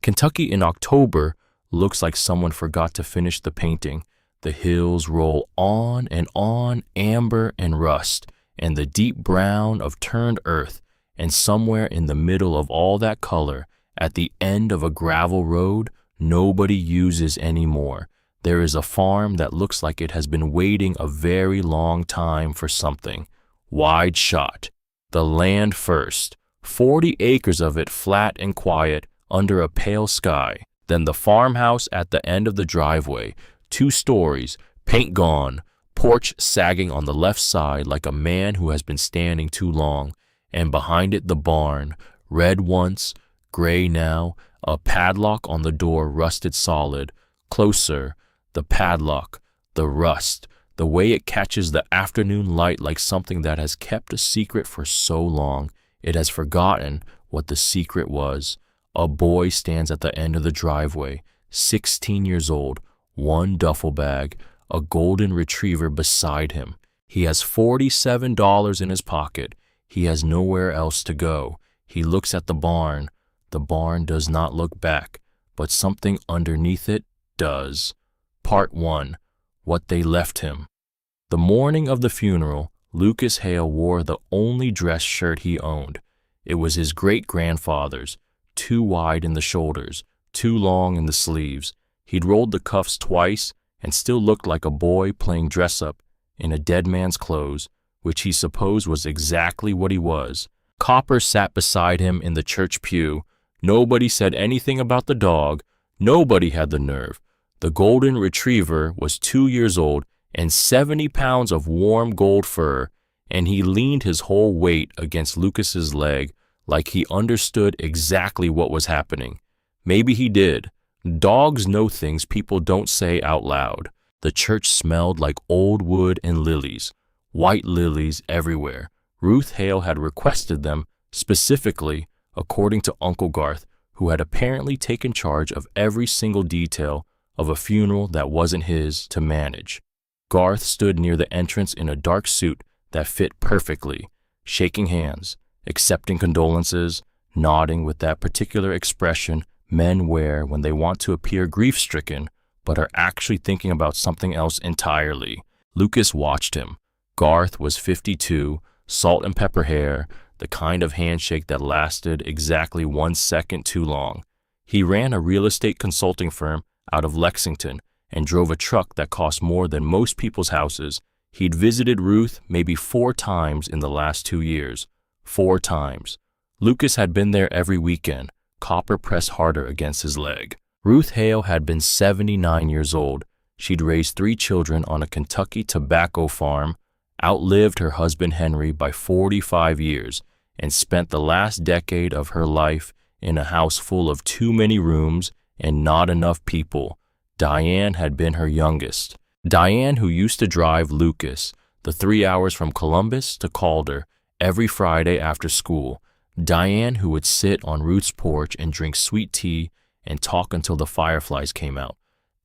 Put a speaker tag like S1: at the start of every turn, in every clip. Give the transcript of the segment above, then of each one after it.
S1: Kentucky in October looks like someone forgot to finish the painting. The hills roll on, amber and rust, and the deep brown of turned earth, and somewhere in the middle of all that color, at the end of a gravel road nobody uses anymore, there is a farm that looks like it has been waiting a very long time for something. Wide shot. The land first. 40 acres of it flat and quiet under a pale sky. Then the farmhouse at the end of the driveway, 2 stories, paint gone, porch sagging on the left side like a man who has been standing too long, and behind it the barn, red once, gray now, a padlock on the door rusted solid. Closer, the padlock, the rust, the way it catches the afternoon light like something that has kept a secret for so long, it has forgotten what the secret was. A boy stands at the end of the driveway, 16 years old, 1 duffel bag, a golden retriever beside him. He has $47 in his pocket. He has nowhere else to go. He looks at the barn. The barn does not look back, but something underneath it does. Part 1. What they left him. The morning of the funeral, Lucas Hale wore the only dress shirt he owned. It was his great-grandfather's, too wide in the shoulders, too long in the sleeves. He'd rolled the cuffs twice and still looked like a boy playing dress-up in a dead man's clothes, which he supposed was exactly what he was. Copper sat beside him in the church pew. Nobody said anything about the dog. Nobody had the nerve. The golden retriever was 2 years old and 70 pounds of warm gold fur, and he leaned his whole weight against Lucas's leg like he understood exactly what was happening. Maybe he did. Dogs know things people don't say out loud. The church smelled like old wood and lilies, white lilies everywhere. Ruth Hale had requested them specifically, according to Uncle Garth, who had apparently taken charge of every single detail of a funeral that wasn't his to manage. Garth stood near the entrance in a dark suit that fit perfectly, shaking hands, accepting condolences, nodding with that particular expression men wear when they want to appear grief-stricken but are actually thinking about something else entirely. Lucas watched him. Garth was 52, salt and pepper hair, the kind of handshake that lasted exactly 1 second too long. He ran a real estate consulting firm out of Lexington and drove a truck that cost more than most people's houses. He'd visited Ruth maybe 4 times in the last 2 years. 4 times. Lucas had been there every weekend. Copper pressed harder against his leg. Ruth Hale had been 79 years old. She'd raised 3 children on a Kentucky tobacco farm, outlived her husband Henry by 45 years, and spent the last decade of her life in a house full of too many rooms and not enough people. Diane had been her youngest. Diane, who used to drive Lucas the 3 hours from Columbus to Calder every Friday after school. Diane, who would sit on Ruth's porch and drink sweet tea and talk until the fireflies came out.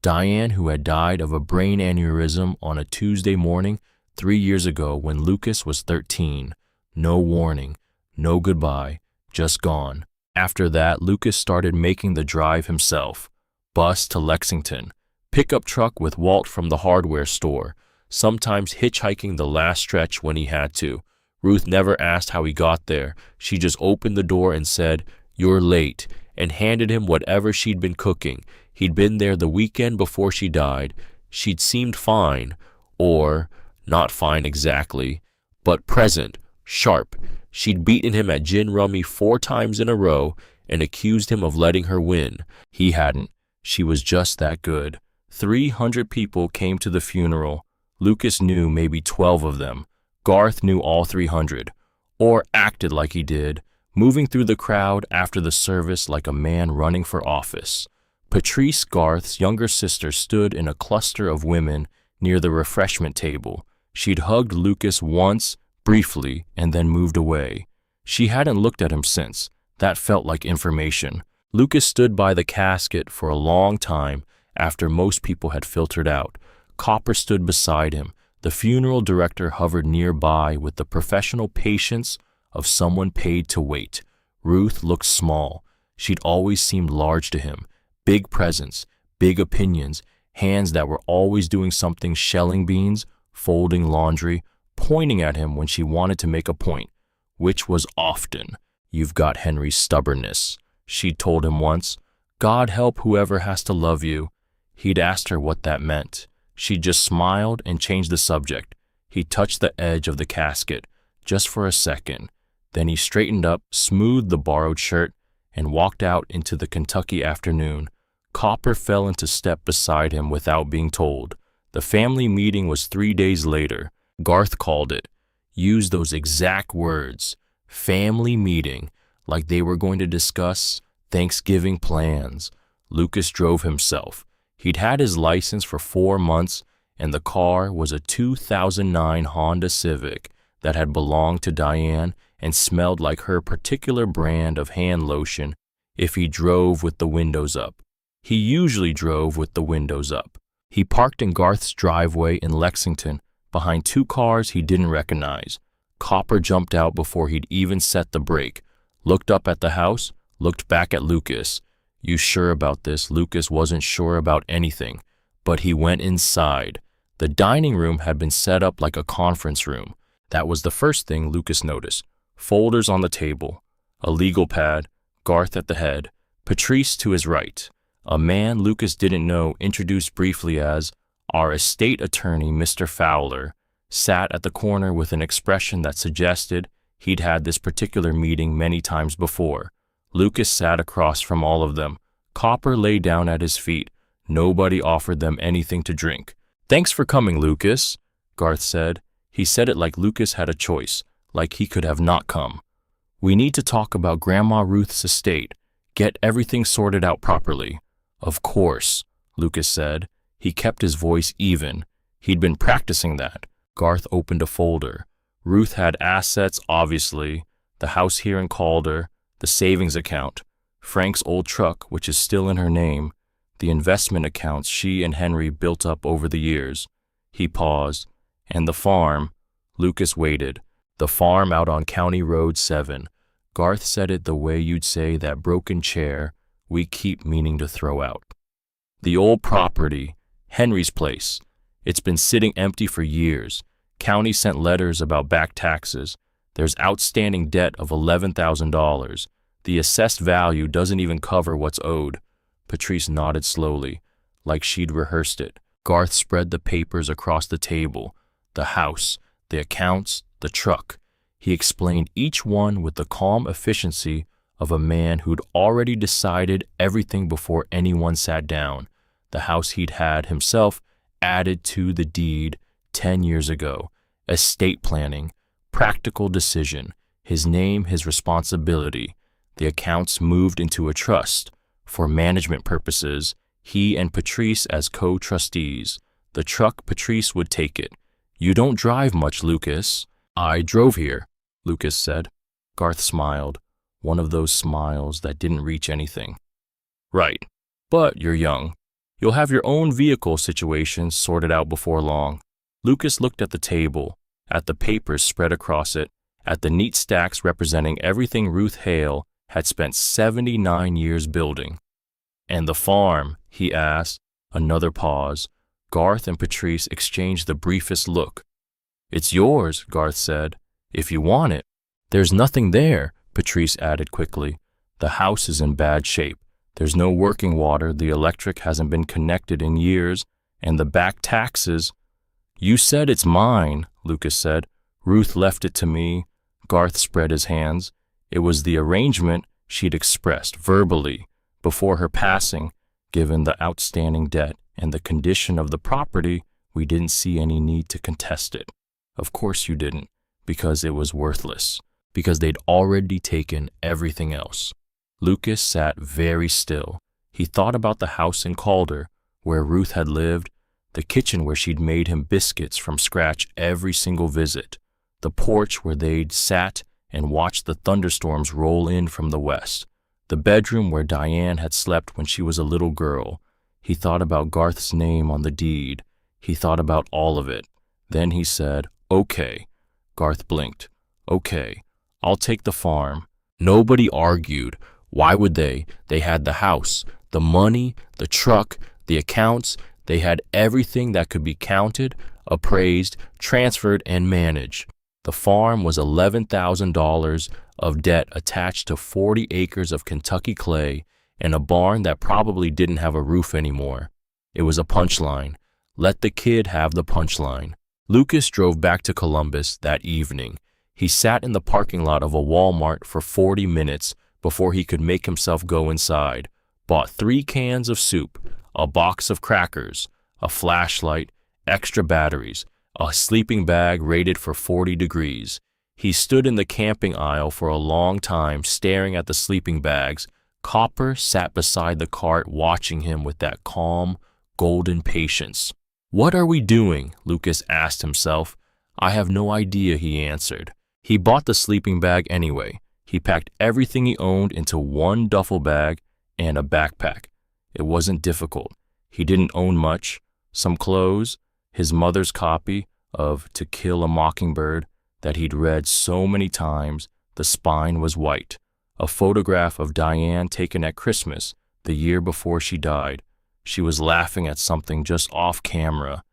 S1: Diane, who had died of a brain aneurysm on a Tuesday morning 3 years ago when Lucas was 13. No warning, no goodbye, just gone. After that, Lucas started making the drive himself. Bus to Lexington, pickup truck with Walt from the hardware store, sometimes hitchhiking the last stretch when he had to. Ruth never asked how he got there. She just opened the door and said, "You're late," and handed him whatever she'd been cooking. He'd been there the weekend before she died. She'd seemed fine, or not fine exactly, but present, sharp. She'd beaten him at gin rummy 4 times in a row and accused him of letting her win. He hadn't. She was just that good. 300 people came to the funeral. Lucas knew maybe 12 of them. Garth knew all 300, or acted like he did, moving through the crowd after the service like a man running for office. Patrice, Garth's younger sister, stood in a cluster of women near the refreshment table. She'd hugged Lucas once, briefly, and then moved away. She hadn't looked at him since. That felt like information. Lucas stood by the casket for a long time after most people had filtered out. Copper stood beside him. The funeral director hovered nearby with the professional patience of someone paid to wait. Ruth looked small. She'd always seemed large to him, big presence, big opinions, hands that were always doing something, shelling beans, folding laundry, pointing at him when she wanted to make a point, which was often. "You've got Henry's stubbornness," she'd told him once. "God help whoever has to love you." He'd asked her what that meant. She just smiled and changed the subject. He touched the edge of the casket, just for a second. Then he straightened up, smoothed the borrowed shirt, and walked out into the Kentucky afternoon. Copper fell into step beside him without being told. The family meeting was 3 days later. Garth called it, used those exact words, family meeting, like they were going to discuss Thanksgiving plans. Lucas drove himself. He'd had his license for 4 months, and the car was a 2009 Honda Civic that had belonged to Diane and smelled like her particular brand of hand lotion if he drove with the windows up. He usually drove with the windows up. He parked in Garth's driveway in Lexington, behind 2 cars he didn't recognize. Copper jumped out before he'd even set the brake, looked up at the house, looked back at Lucas. "You sure about this?" Lucas wasn't sure about anything, but he went inside. The dining room had been set up like a conference room. That was the first thing Lucas noticed. Folders on the table, a legal pad, Garth at the head, Patrice to his right. A man Lucas didn't know, introduced briefly as our estate attorney, Mr. Fowler, sat at the corner with an expression that suggested he'd had this particular meeting many times before. Lucas sat across from all of them. Copper lay down at his feet. Nobody offered them anything to drink. "Thanks for coming, Lucas," Garth said. He said it like Lucas had a choice, like he could have not come. "We need to talk about Grandma Ruth's estate, get everything sorted out properly." "Of course," Lucas said. He kept his voice even. He'd been practicing that. Garth opened a folder. Ruth had assets, obviously, the house here in Calder, the savings account, Frank's old truck, which is still in her name, the investment accounts she and Henry built up over the years. He paused. "And the farm." Lucas waited. "The farm out on County Road 7. Garth said it the way you'd say that broken chair we keep meaning to throw out. "The old property, Henry's place. It's been sitting empty for years. County sent letters about back taxes. There's outstanding debt of $11,000. The assessed value doesn't even cover what's owed." Patrice nodded slowly, like she'd rehearsed it. Garth spread the papers across the table. The house, the accounts, the truck. He explained each one with the calm efficiency of a man who'd already decided everything before anyone sat down. The house he'd had himself added to the deed 10 years ago. Estate planning, practical decision, his name, his responsibility. The accounts moved into a trust. For management purposes, he and Patrice as co-trustees. The truck, Patrice would take it. "You don't drive much, Lucas." "I drove here," Lucas said. Garth smiled, one of those smiles that didn't reach anything. "Right, but you're young. You'll have your own vehicle situation sorted out before long." Lucas looked at the table, at the papers spread across it, at the neat stacks representing everything Ruth Hale had spent 79 years building. "And the farm?" he asked. Another pause. Garth and Patrice exchanged the briefest look. "It's yours," Garth said, "if you want it." "There's nothing there," Patrice added quickly. "The house is in bad shape. There's no working water, the electric hasn't been connected in years, and the back taxes—" "You said it's mine," Lucas said. "Ruth left it to me." Garth spread his hands. It was the arrangement she'd expressed verbally before her passing. Given the outstanding debt and the condition of the property, we didn't see any need to contest it. Of course you didn't, because it was worthless, because they'd already taken everything else. Lucas sat very still. He thought about the house in Calder, where Ruth had lived, the kitchen where she'd made him biscuits from scratch every single visit, the porch where they'd sat and watched the thunderstorms roll in from the west, the bedroom where Diane had slept when she was a little girl. He thought about Garth's name on the deed. He thought about all of it. Then he said, "Okay." Garth blinked. "Okay, I'll take the farm." Nobody argued. Why would they? They had the house, the money, the truck, the accounts. They had everything that could be counted, appraised, transferred, and managed. The farm was $11,000 of debt attached to 40 acres of Kentucky clay and a barn that probably didn't have a roof anymore. It was a punchline. Let the kid have the punchline. Lucas drove back to Columbus that evening. He sat in the parking lot of a Walmart for 40 minutes before he could make himself go inside, bought 3 cans of soup, a box of crackers, a flashlight, extra batteries, a sleeping bag rated for 40 degrees. He stood in the camping aisle for a long time staring at the sleeping bags. Copper sat beside the cart watching him with that calm, golden patience. "What are we doing?" Lucas asked himself. "I have no idea," he answered. He bought the sleeping bag anyway. He packed everything he owned into one duffel bag and a backpack. It wasn't difficult. He didn't own much. Some clothes, his mother's copy of To Kill a Mockingbird that he'd read so many times the spine was white, a photograph of Diane taken at Christmas the year before she died. She was laughing at something just off camera.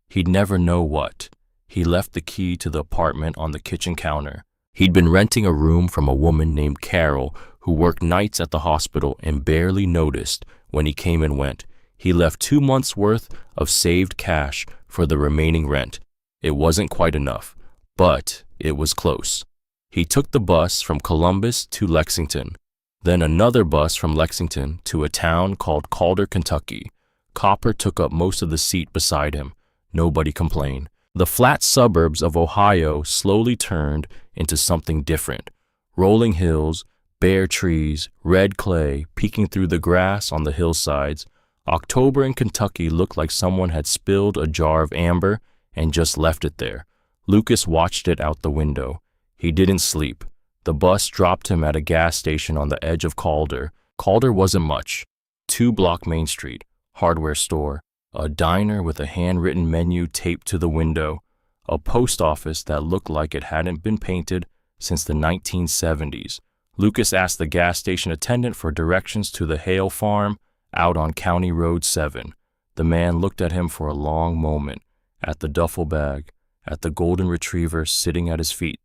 S1: He'd never know what. He left the key to the apartment on the kitchen counter. He'd been renting a room from a woman named Carol who worked nights at the hospital and barely noticed when he came and went. He left 2 months' worth of saved cash for the remaining rent. It wasn't quite enough, but it was close. He took the bus from Columbus to Lexington, then another bus from Lexington to a town called Calder, Kentucky. Copper took up most of the seat beside him. Nobody complained. The flat suburbs of Ohio slowly turned into something different. Rolling hills, bare trees, red clay peeking through the grass on the hillsides. October in Kentucky looked like someone had spilled a jar of amber and just left it there. Lucas watched it out the window. He didn't sleep. The bus dropped him at a gas station on the edge of Calder. Calder wasn't much. 2-block Main Street, hardware store, a diner with a handwritten menu taped to the window, a post office that looked like it hadn't been painted since the 1970s. Lucas asked the gas station attendant for directions to the Hale farm out on County Road 7. The man looked at him for a long moment, at the duffel bag, at the golden retriever sitting at his feet,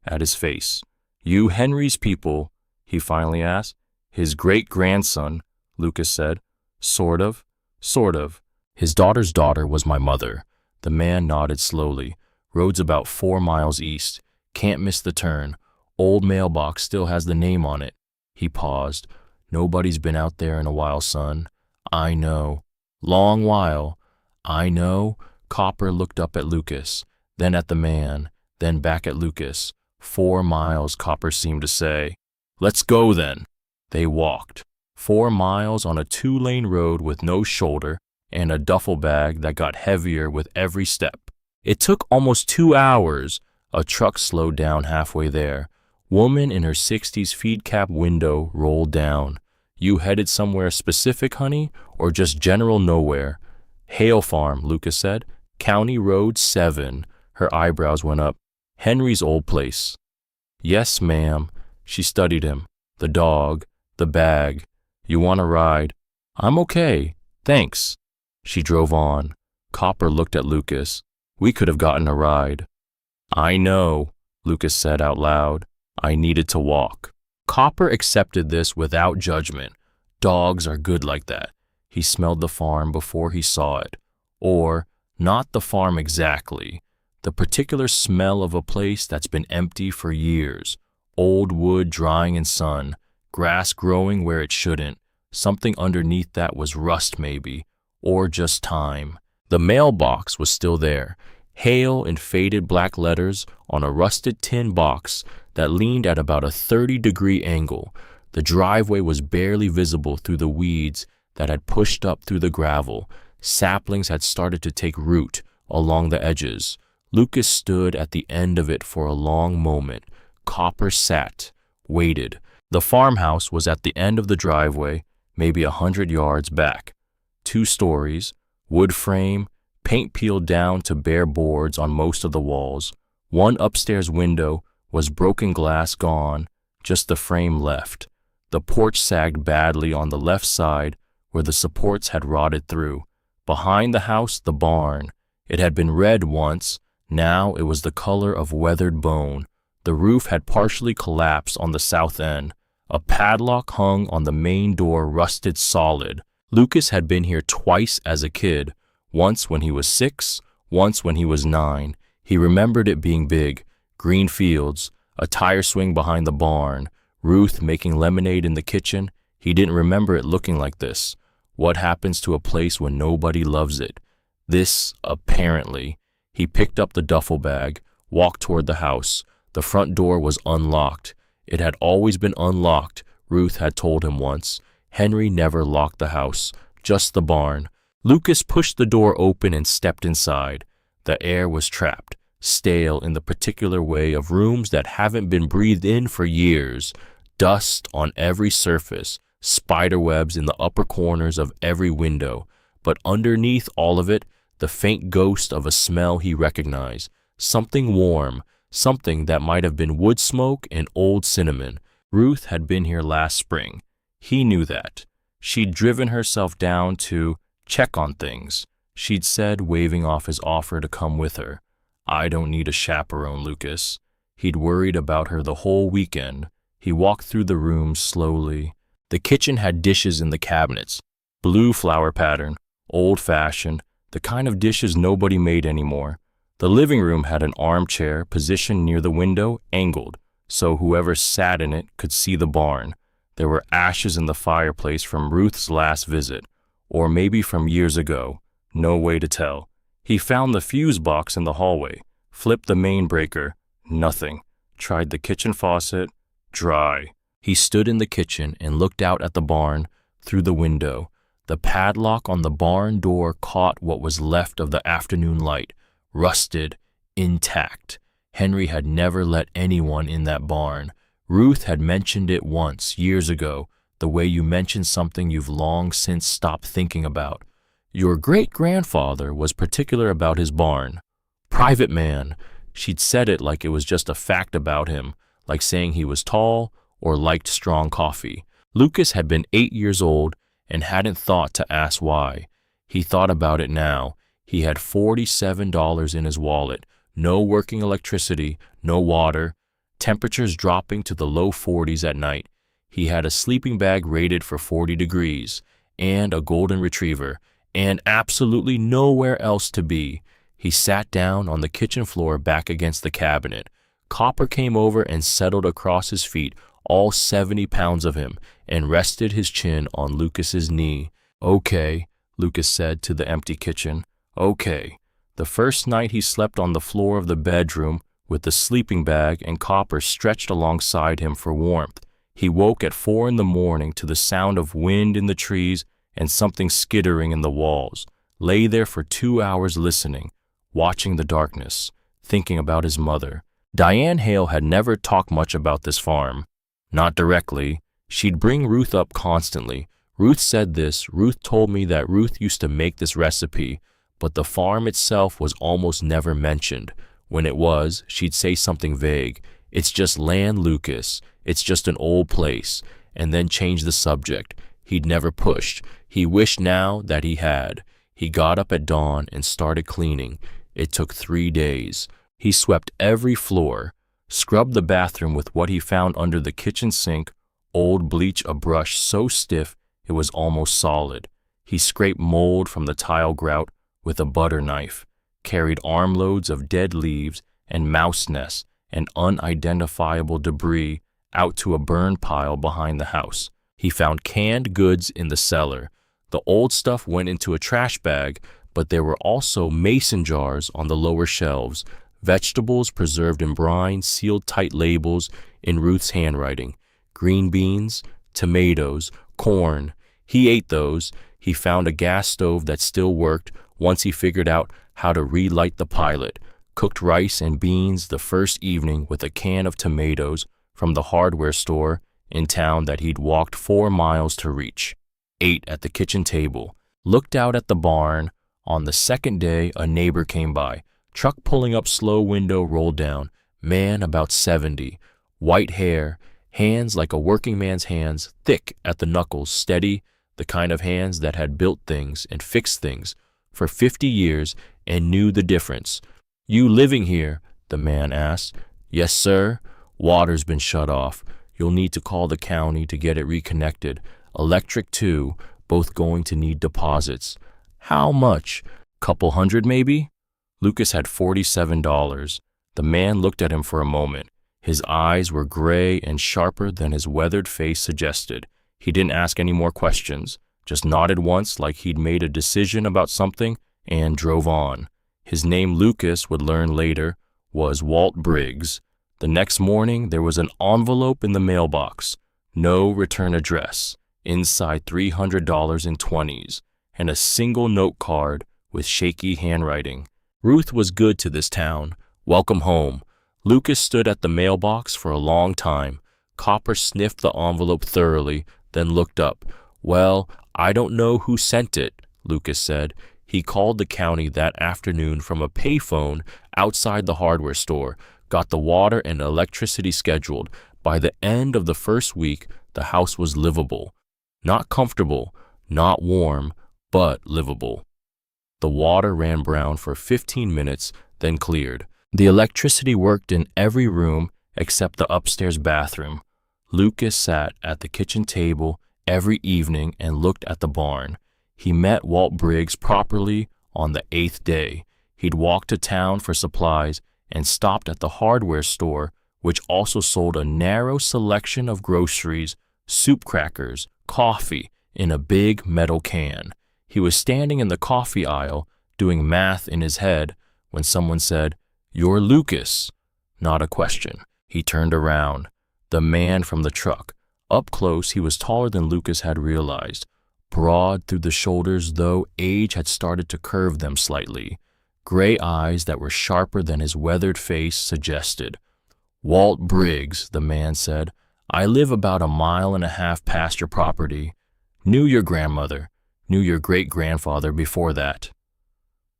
S1: at his face. "You Henry's people?" he finally asked. "His great-grandson," Lucas said. "Sort of. His daughter's daughter was my mother." The man nodded slowly. "Road's about 4 miles east. Can't miss the turn. Old mailbox still has the name on it." He paused. "Nobody's been out there in a while, son." "I know." "Long while." "I know." Copper looked up at Lucas, then at the man, then back at Lucas. 4 miles, Copper seemed to say. "Let's go then." They walked. 4 miles on a 2-lane road with no shoulder and a duffel bag that got heavier with every step. It took almost 2 hours. A truck slowed down halfway there. Woman in her 60s feed cap window rolled down. "You headed somewhere specific, honey, or just general nowhere?" "Hale Farm," Lucas said. "County Road 7. Her eyebrows went up. "Henry's old place." "Yes, ma'am." She studied him. "The dog, the bag. You want a ride?" "I'm okay, thanks." She drove on. Copper looked at Lucas. "We could have gotten a ride." "I know," Lucas said out loud. "I needed to walk." Copper accepted this without judgment. Dogs are good like that. He smelled the farm before he saw it. Or, not the farm exactly. The particular smell of a place that's been empty for years. Old wood drying in sun, grass growing where it shouldn't. Something underneath that was rust maybe, or just time. The mailbox was still there, Hale in faded black letters on a rusted tin box that leaned at about a 30-degree angle. The driveway was barely visible through the weeds that had pushed up through the gravel. Saplings had started to take root along the edges. Lucas stood at the end of it for a long moment. Copper sat, waited. The farmhouse was at the end of the driveway, maybe 100 yards back. 2 stories, wood frame, paint peeled down to bare boards on most of the walls. One upstairs window was broken glass gone, just the frame left. The porch sagged badly on the left side where the supports had rotted through. Behind the house, the barn. It had been red once. Now it was the color of weathered bone. The roof had partially collapsed on the south end. A padlock hung on the main door, rusted solid. Lucas had been here twice as a kid, once when he was 6, once when he was 9. He remembered it being big, green fields, a tire swing behind the barn, Ruth making lemonade in the kitchen. He didn't remember it looking like this. What happens to a place when nobody loves it? This, apparently. He picked up the duffel bag, walked toward the house. The front door was unlocked. It had always been unlocked, Ruth had told him once. Henry never locked the house, just the barn. Lucas pushed the door open and stepped inside. The air was trapped, stale in the particular way of rooms that haven't been breathed in for years. Dust on every surface, spiderwebs in the upper corners of every window. But underneath all of it, the faint ghost of a smell he recognized. Something warm, something that might have been wood smoke and old cinnamon. Ruth had been here last spring. He knew that. She'd driven herself down to check on things. She'd said, waving off his offer to come with her, "I don't need a chaperone, Lucas." He'd worried about her the whole weekend. He walked through the rooms slowly. The kitchen had dishes in the cabinets, blue flower pattern, old-fashioned, the kind of dishes nobody made anymore. The living room had an armchair positioned near the window, angled, so whoever sat in it could see the barn. There were ashes in the fireplace from Ruth's last visit, or maybe from years ago. No way to tell. He found the fuse box in the hallway, flipped the main breaker. Nothing. Tried the kitchen faucet. Dry. He stood in the kitchen and looked out at the barn through the window. The padlock on the barn door caught what was left of the afternoon light, rusted, intact. Henry had never let anyone in that barn. Ruth had mentioned it once, years ago, the way you mention something you've long since stopped thinking about. Your great-grandfather was particular about his barn. Private man. She'd said it like it was just a fact about him, like saying he was tall or liked strong coffee. Lucas had been 8 years old and hadn't thought to ask why. He thought about it now. He had $47 in his wallet, no working electricity, no water, temperatures dropping to the low 40s at night. He had a sleeping bag rated for 40 degrees, and a golden retriever, and absolutely nowhere else to be. He sat down on the kitchen floor back against the cabinet. Copper came over and settled across his feet, all 70 pounds of him, and rested his chin on Lucas's knee. "Okay," Lucas said to the empty kitchen. "Okay." The first night he slept on the floor of the bedroom with the sleeping bag and Copper stretched alongside him for warmth. He woke at 4 in the morning to the sound of wind in the trees and something skittering in the walls. Lay there for 2 hours listening, watching the darkness, thinking about his mother. Diane Hale had never talked much about this farm. Not directly. She'd bring Ruth up constantly. "Ruth said this. Ruth told me that Ruth used to make this recipe," but the farm itself was almost never mentioned. When it was, she'd say something vague. "It's just land, Lucas. It's just an old place," and then change the subject. He'd never pushed. He wished now that he had. He got up at dawn and started cleaning. It took 3 days. He swept every floor, scrubbed the bathroom with what he found under the kitchen sink, old bleach, a brush so stiff it was almost solid. He scraped mold from the tile grout with a butter knife, carried armloads of dead leaves and mouse nests and unidentifiable debris out to a burn pile behind the house. He found canned goods in the cellar. The old stuff went into a trash bag, but there were also mason jars on the lower shelves, vegetables preserved in brine, sealed tight labels in Ruth's handwriting, green beans, tomatoes, corn. He ate those. He found a gas stove that still worked once he figured out how to relight the pilot, cooked rice and beans the first evening with a can of tomatoes from the hardware store in town that he'd walked 4 miles to reach, ate at the kitchen table, looked out at the barn. On the second day, a neighbor came by. Truck pulling up, slow, window rolled down. Man about 70, white hair, Hands like a working man's hands, thick at the knuckles, steady, the kind of hands that had built things and fixed things for 50 years and knew the difference. "You living here?" the man asked. "Yes, sir." "Water's been shut off. You'll need to call the county to get it reconnected. Electric too, both going to need deposits." "How much? Couple hundred maybe?" Lucas had $47. The man looked at him for a moment. His eyes were gray and sharper than his weathered face suggested. He didn't ask any more questions, just nodded once like he'd made a decision about something and drove on. His name, Lucas would learn later, was Walt Briggs. The next morning, there was an envelope in the mailbox. No return address. Inside $300 in 20s, and a single note card with shaky handwriting. Ruth was good to this town. Welcome home. Lucas stood at the mailbox for a long time. Copper sniffed the envelope thoroughly, then looked up. "Well, I don't know who sent it," Lucas said. He called the county that afternoon from a payphone outside the hardware store, got the water and electricity scheduled. By the end of the first week, the house was livable. Not comfortable, not warm, but livable. The water ran brown for 15 minutes, then cleared. The electricity worked in every room except the upstairs bathroom. Lucas sat at the kitchen table every evening and looked at the barn. He met Walt Briggs properly on the 8th day. He'd walked to town for supplies and stopped at the hardware store, which also sold a narrow selection of groceries, soup crackers, coffee in a big metal can. He was standing in the coffee aisle doing math in his head when someone said, "You're Lucas." Not a question. He turned around. The man from the truck. Up close, he was taller than Lucas had realized. Broad through the shoulders, though age had started to curve them slightly. Gray eyes that were sharper than his weathered face suggested. "Walt Briggs," the man said. "I live about a mile and a half past your property. Knew your grandmother. Knew your great-grandfather before that."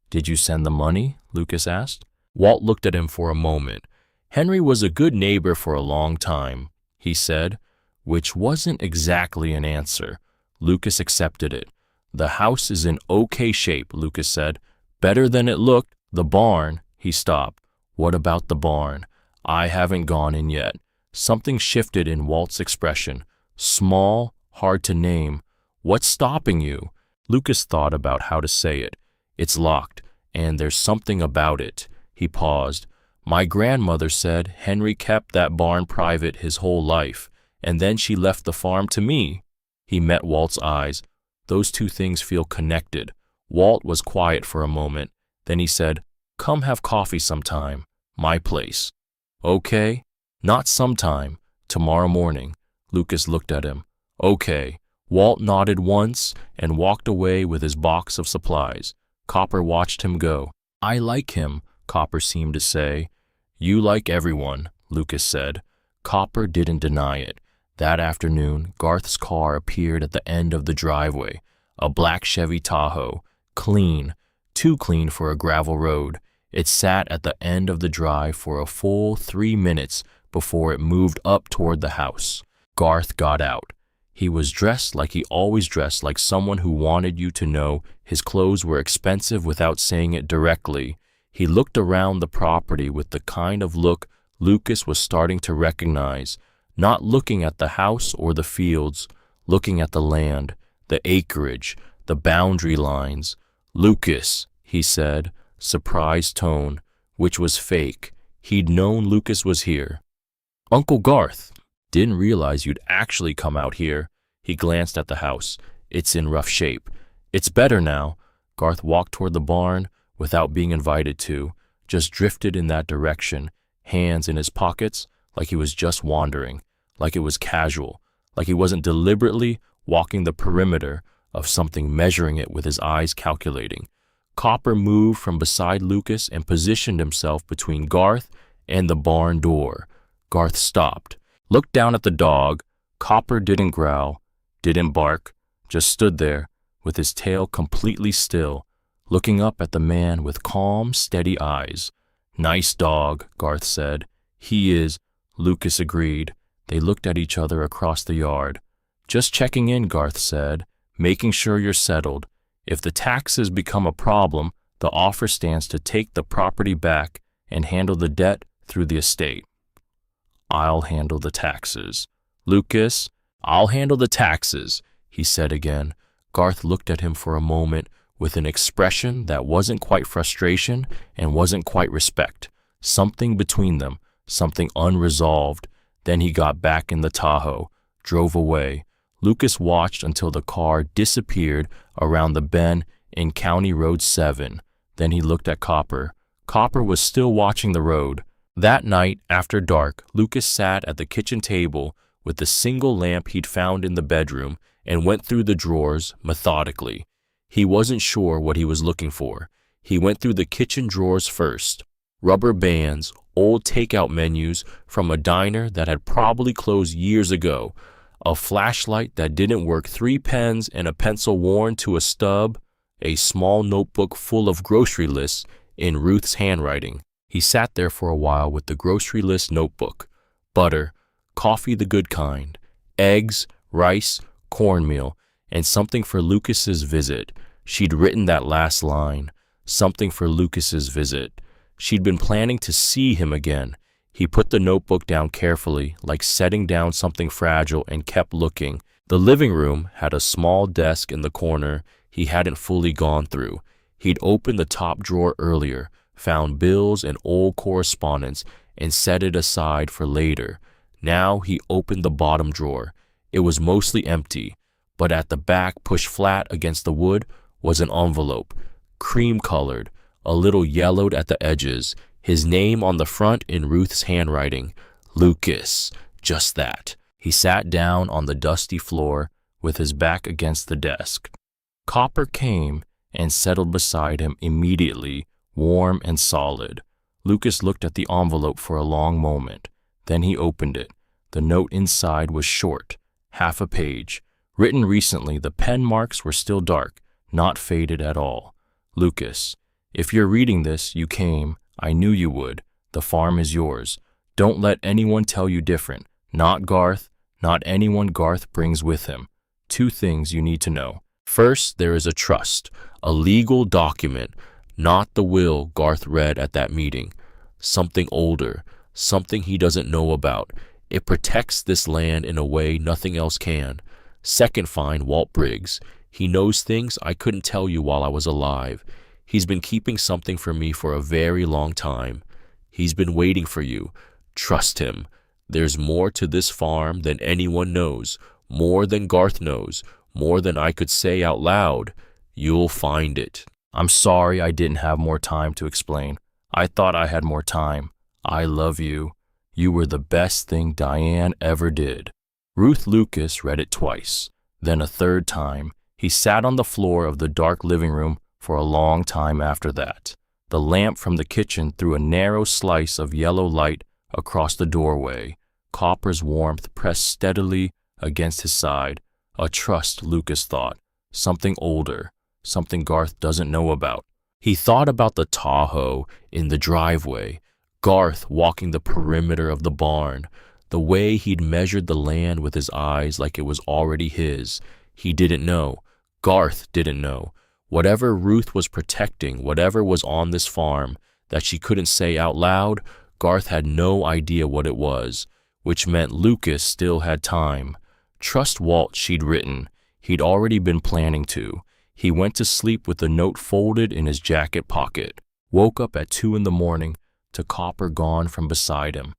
S1: "Did you send the money?" Lucas asked. Walt looked at him for a moment. "Henry was a good neighbor for a long time," he said, which wasn't exactly an answer. Lucas accepted it. "The house is in okay shape," Lucas said. "Better than it looked. The barn," he stopped. "What about the barn?" "I haven't gone in yet." Something shifted in Walt's expression. Small, hard to name. "What's stopping you?" Lucas thought about how to say it. "It's locked, and there's something about it." He paused. "My grandmother said Henry kept that barn private his whole life, and then she left the farm to me." He met Walt's eyes. Those two things feel connected. Walt was quiet for a moment. Then he said, "Come have coffee sometime. My place." "Okay." "Not sometime. Tomorrow morning." Lucas looked at him. "Okay." Walt nodded once and walked away with his box of supplies. Copper watched him go. "I like him," Copper seemed to say. "You like everyone," Lucas said. Copper didn't deny it. That afternoon, Garth's car appeared at the end of the driveway. A black Chevy Tahoe. Clean. Too clean for a gravel road. It sat at the end of the drive for a full 3 minutes before it moved up toward the house. Garth got out. He was dressed like he always dressed, like someone who wanted you to know his clothes were expensive without saying it directly. He looked around the property with the kind of look Lucas was starting to recognize, not looking at the house or the fields, looking at the land, the acreage, the boundary lines. "Lucas," he said, surprised tone, which was fake. He'd known Lucas was here. "Uncle Garth, didn't realize you'd actually come out here." He glanced at the house. "It's in rough shape." "It's better now." Garth walked toward the barn without being invited to, just drifted in that direction, hands in his pockets, like he was just wandering, like it was casual, like he wasn't deliberately walking the perimeter of something, measuring it with his eyes calculating. Copper moved from beside Lucas and positioned himself between Garth and the barn door. Garth stopped, looked down at the dog. Copper didn't growl, didn't bark, just stood there with his tail completely still, looking up at the man with calm, steady eyes. "Nice dog," Garth said. "He is," Lucas agreed. They looked at each other across the yard. "Just checking in," Garth said, "making sure you're settled. If the taxes become a problem, the offer stands to take the property back and handle the debt through the estate." "I'll handle the taxes." "Lucas, I'll handle the taxes," he said again. Garth looked at him for a moment with an expression that wasn't quite frustration and wasn't quite respect. Something between them, something unresolved. Then he got back in the Tahoe, drove away. Lucas watched until the car disappeared around the bend in County Road 7. Then he looked at Copper. Copper was still watching the road. That night, after dark, Lucas sat at the kitchen table with the single lamp he'd found in the bedroom and went through the drawers methodically. He wasn't sure what he was looking for. He went through the kitchen drawers first. Rubber bands, old takeout menus from a diner that had probably closed years ago, a flashlight that didn't work, 3 pens and a pencil worn to a stub, a small notebook full of grocery lists in Ruth's handwriting. He sat there for a while with the grocery list notebook. Butter, coffee the good kind, eggs, rice, cornmeal, and something for Lucas's visit. She'd written that last line, something for Lucas's visit. She'd been planning to see him again. He put the notebook down carefully, like setting down something fragile, and kept looking. The living room had a small desk in the corner he hadn't fully gone through. He'd opened the top drawer earlier, found bills and old correspondence, and set it aside for later. Now he opened the bottom drawer. It was mostly empty, but at the back, pushed flat against the wood, was an envelope, cream-colored, a little yellowed at the edges, his name on the front in Ruth's handwriting. Lucas, just that. He sat down on the dusty floor with his back against the desk. Copper came and settled beside him immediately, warm and solid. Lucas looked at the envelope for a long moment. Then he opened it. The note inside was short, half a page. Written recently, the pen marks were still dark, not faded at all. "Lucas, if you're reading this, you came. I knew you would. The farm is yours. Don't let anyone tell you different. Not Garth, not anyone Garth brings with him. 2 things you need to know. First, there is a trust, a legal document, not the will Garth read at that meeting. Something older, something he doesn't know about. It protects this land in a way nothing else can. Second, find Walt Briggs. He knows things I couldn't tell you while I was alive. He's been keeping something from me for a very long time. He's been waiting for you. Trust him. There's more to this farm than anyone knows, more than Garth knows, more than I could say out loud. You'll find it." "I'm sorry I didn't have more time to explain. I thought I had more time. I love you. You were the best thing Diane ever did." Ruth Lucas read it twice, then a third time. He sat on the floor of the dark living room for a long time after that. The lamp from the kitchen threw a narrow slice of yellow light across the doorway. Copper's warmth pressed steadily against his side. A trust, Lucas thought. Something older, something Garth doesn't know about. He thought about the Tahoe in the driveway, Garth walking the perimeter of the barn, the way he'd measured the land with his eyes like it was already his. He didn't know. Garth didn't know. Whatever Ruth was protecting, whatever was on this farm that she couldn't say out loud, Garth had no idea what it was, which meant Lucas still had time. Trust Walt, she'd written. He'd already been planning to. He went to sleep with the note folded in his jacket pocket. Woke up at 2 a.m. to Copper gone from beside him.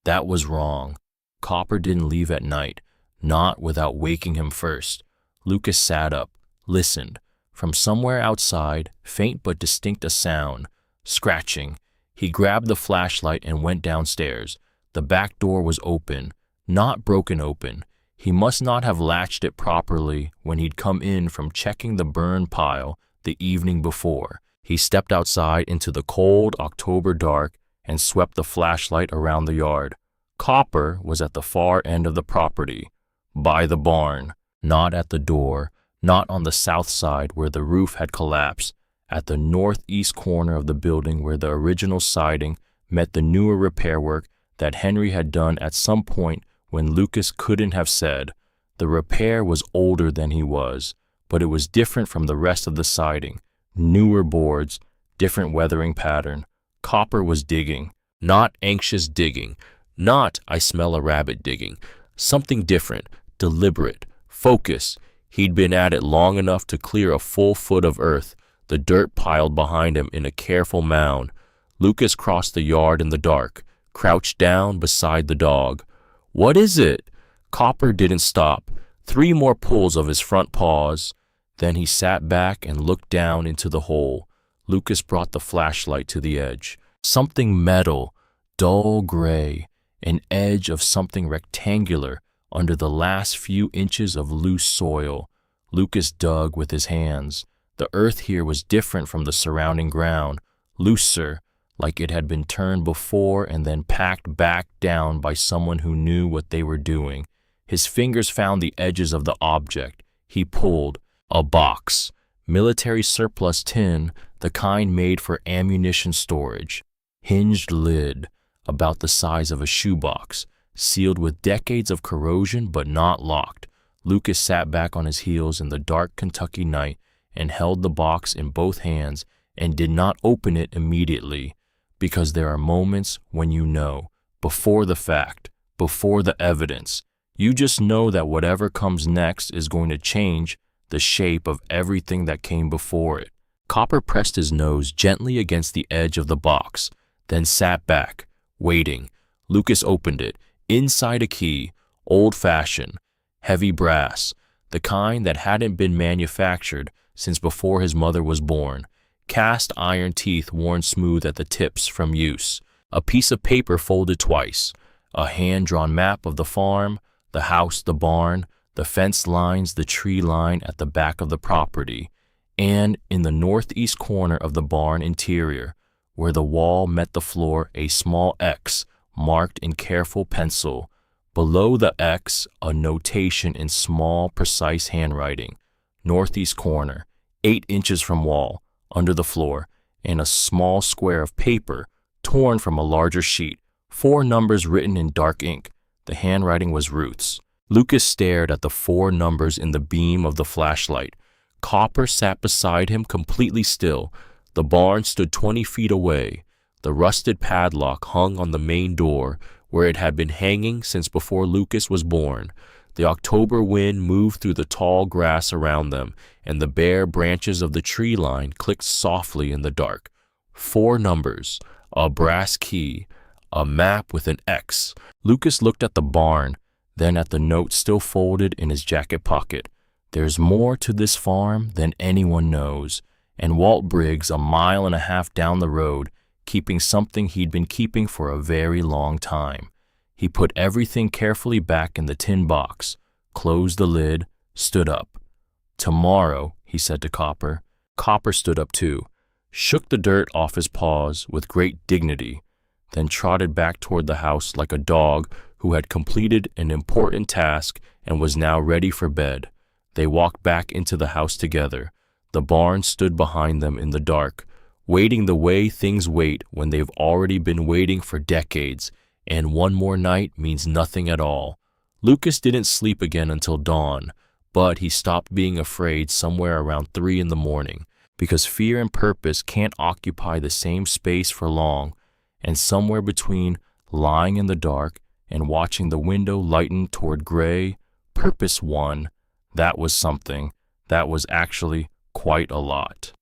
S1: That was wrong. Copper didn't leave at night, not without waking him first. Lucas sat up, listened. From somewhere outside, faint but distinct a sound, scratching. He grabbed the flashlight and went downstairs. The back door was open, not broken open. He must not have latched it properly when he'd come in from checking the burn pile the evening before. He stepped outside into the cold October dark and swept the flashlight around the yard. Copper was at the far end of the property, by the barn, not at the door, not on the south side where the roof had collapsed, at the northeast corner of the building where the original siding met the newer repair work that Henry had done at some point when Lucas couldn't have said. The repair was older than he was, but it was different from the rest of the siding. Newer boards, different weathering pattern. Copper was digging. Not anxious digging. Not I smell a rabbit digging. Something different, deliberate, focus. He'd been at it long enough to clear a full foot of earth, the dirt piled behind him in a careful mound. Lucas crossed the yard in the dark, crouched down beside the dog. "What is it?" Copper didn't stop. 3 more pulls of his front paws. Then he sat back and looked down into the hole. Lucas brought the flashlight to the edge. Something metal, dull gray, an edge of something rectangular under the last few inches of loose soil. Lucas dug with his hands. The earth here was different from the surrounding ground, looser, like it had been turned before and then packed back down by someone who knew what they were doing. His fingers found the edges of the object. He pulled. A box. Military surplus tin, the kind made for ammunition storage. Hinged lid, about the size of a shoebox, sealed with decades of corrosion but not locked. Lucas sat back on his heels in the dark Kentucky night and held the box in both hands and did not open it immediately, because there are moments when you know, before the fact, before the evidence. You just know that whatever comes next is going to change the shape of everything that came before it. Copper pressed his nose gently against the edge of the box, then sat back, waiting. Lucas opened it. Inside a key, old-fashioned, heavy brass, the kind that hadn't been manufactured since before his mother was born. Cast iron teeth worn smooth at the tips from use. A piece of paper folded twice. A hand-drawn map of the farm, the house, the barn, the fence lines, the tree line at the back of the property, and in the northeast corner of the barn interior, where the wall met the floor, a small X marked in careful pencil. Below the X, a notation in small, precise handwriting. Northeast corner, 8 inches from wall, under the floor, and a small square of paper torn from a larger sheet. 4 numbers written in dark ink. The handwriting was Ruth's. Lucas stared at the 4 numbers in the beam of the flashlight. Copper sat beside him completely still. The barn stood 20 feet away. The rusted padlock hung on the main door, where it had been hanging since before Lucas was born. The October wind moved through the tall grass around them, and the bare branches of the tree line clicked softly in the dark. 4 numbers, a brass key, a map with an X. Lucas looked at the barn, then at the note still folded in his jacket pocket. There's more to this farm than anyone knows, and Walt Briggs 1.5 miles down the road, keeping something he'd been keeping for a very long time. He put everything carefully back in the tin box, closed the lid, stood up. "Tomorrow," he said to Copper. Copper stood up too, shook the dirt off his paws with great dignity, then trotted back toward the house like a dog who had completed an important task and was now ready for bed. They walked back into the house together. The barn stood behind them in the dark, waiting the way things wait when they've already been waiting for decades, and one more night means nothing at all. Lucas didn't sleep again until dawn, but he stopped being afraid somewhere around 3 in the morning, because fear and purpose can't occupy the same space for long, and somewhere between lying in the dark and watching the window lighten toward gray, purpose won. That was something. That was actually quite a lot.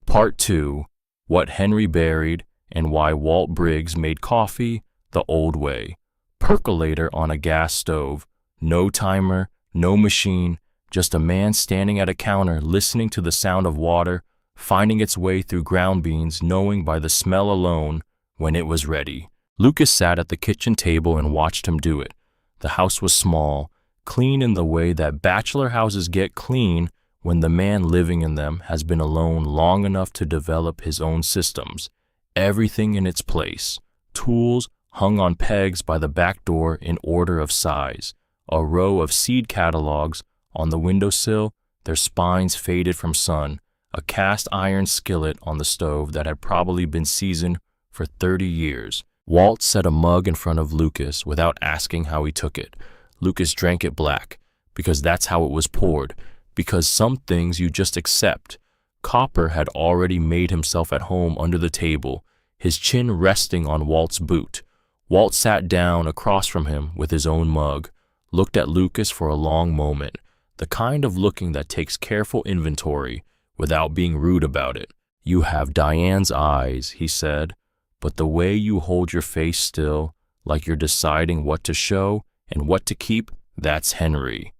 S1: Part 2. What Henry buried and why Walt Briggs made coffee the old way. Percolator on a gas stove. No timer, no machine, just a man standing at a counter listening to the sound of water, finding its way through ground beans, knowing by the smell alone when it was ready. Lucas sat at the kitchen table and watched him do it. The house was small, clean in the way that bachelor houses get clean when the man living in them has been alone long enough to develop his own systems. Everything in its place. Tools hung on pegs by the back door in order of size. A row of seed catalogs on the windowsill, their spines faded from sun. A cast iron skillet on the stove that had probably been seasoned for 30 years. Walt set a mug in front of Lucas without asking how he took it. Lucas drank it black, because that's how it was poured, because some things you just accept. Copper had already made himself at home under the table, his chin resting on Walt's boot. Walt sat down across from him with his own mug, looked at Lucas for a long moment, the kind of looking that takes careful inventory without being rude about it. "You have Diane's eyes," he said, "but the way you hold your face still, like you're deciding what to show and what to keep, that's Henry."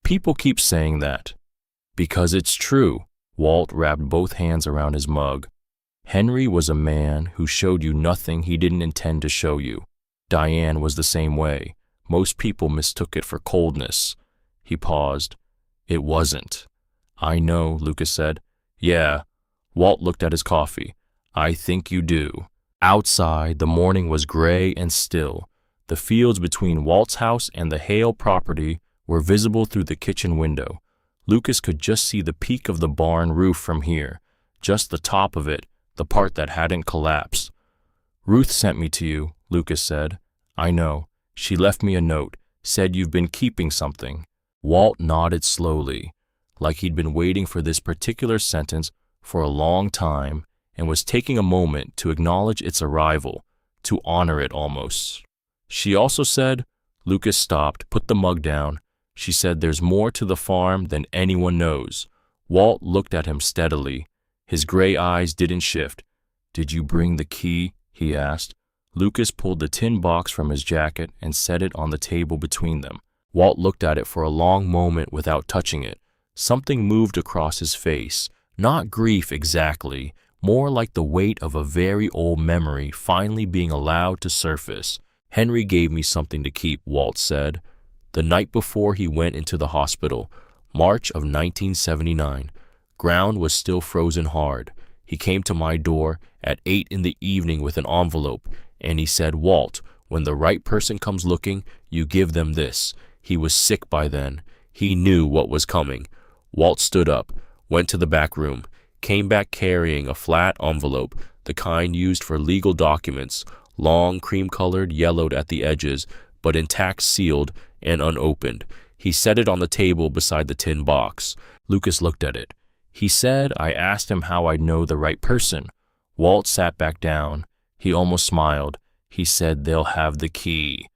S1: People keep saying that. Because it's true. Walt wrapped both hands around his mug. Henry was a man who showed you nothing he didn't intend to show you. Diane was the same way. Most people mistook it for coldness. He paused. "It wasn't." "I know," Lucas said. "Yeah." Walt looked at his coffee. "I think you do." Outside, the morning was gray and still. The fields between Walt's house and the Hale property were visible through the kitchen window. Lucas could just see the peak of the barn roof from here, just the top of it, the part that hadn't collapsed. "Ruth sent me to you," Lucas said. "I know. She left me a note, said you've been keeping something." Walt nodded slowly, like he'd been waiting for this particular sentence for a long time and was taking a moment to acknowledge its arrival, to honor it almost. "She also said," Lucas stopped, put the mug down. "She said there's more to the farm than anyone knows." Walt looked at him steadily. His gray eyes didn't shift. "Did you bring the key?" he asked. Lucas pulled the tin box from his jacket and set it on the table between them. Walt looked at it for a long moment without touching it. Something moved across his face, not grief exactly, more like the weight of a very old memory finally being allowed to surface. "Henry gave me something to keep," Walt said. "The night before he went into the hospital, March of 1979. Ground was still frozen hard. He came to my door at 8 in the evening with an envelope, and he said, 'Walt, when the right person comes looking, you give them this.' He was sick by then. He knew what was coming." Walt stood up, went to the back room, came back carrying a flat envelope, the kind used for legal documents, long, cream-colored, yellowed at the edges, but intact, sealed, and unopened. He set it on the table beside the tin box. Lucas looked at it. "He said I asked him how I'd know the right person." Walt sat back down. He almost smiled. "He said they'll have the key."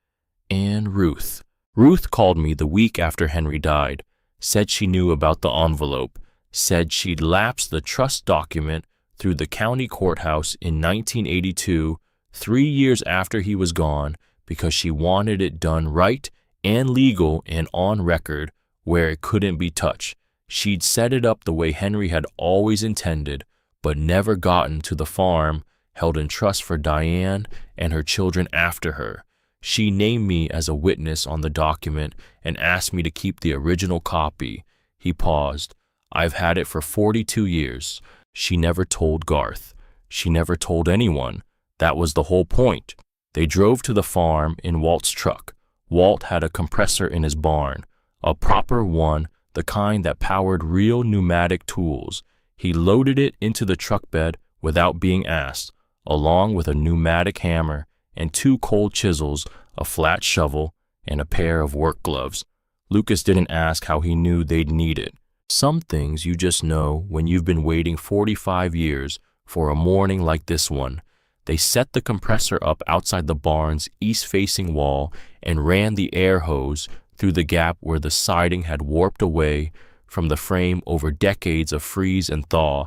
S1: "And Ruth. Ruth called me the week after Henry died. Said she knew about the envelope. Said she'd lapsed the trust document through the county courthouse in 1982, 3 years after he was gone, because she wanted it done right and legal and on record where it couldn't be touched. She'd set it up the way Henry had always intended, but never gotten to the farm held in trust for Diane and her children after her. She named me as a witness on the document and asked me to keep the original copy." He paused. "I've had it for 42 years. She never told Garth. She never told anyone. That was the whole point." They drove to the farm in Walt's truck. Walt had a compressor in his barn, a proper one, the kind that powered real pneumatic tools. He loaded it into the truck bed without being asked, along with a pneumatic hammer and 2 cold chisels, a flat shovel, and a pair of work gloves. Lucas didn't ask how he knew they'd need it. Some things you just know when you've been waiting 45 years for a morning like this one. They set the compressor up outside the barn's east-facing wall and ran the air hose through the gap where the siding had warped away from the frame over decades of freeze and thaw.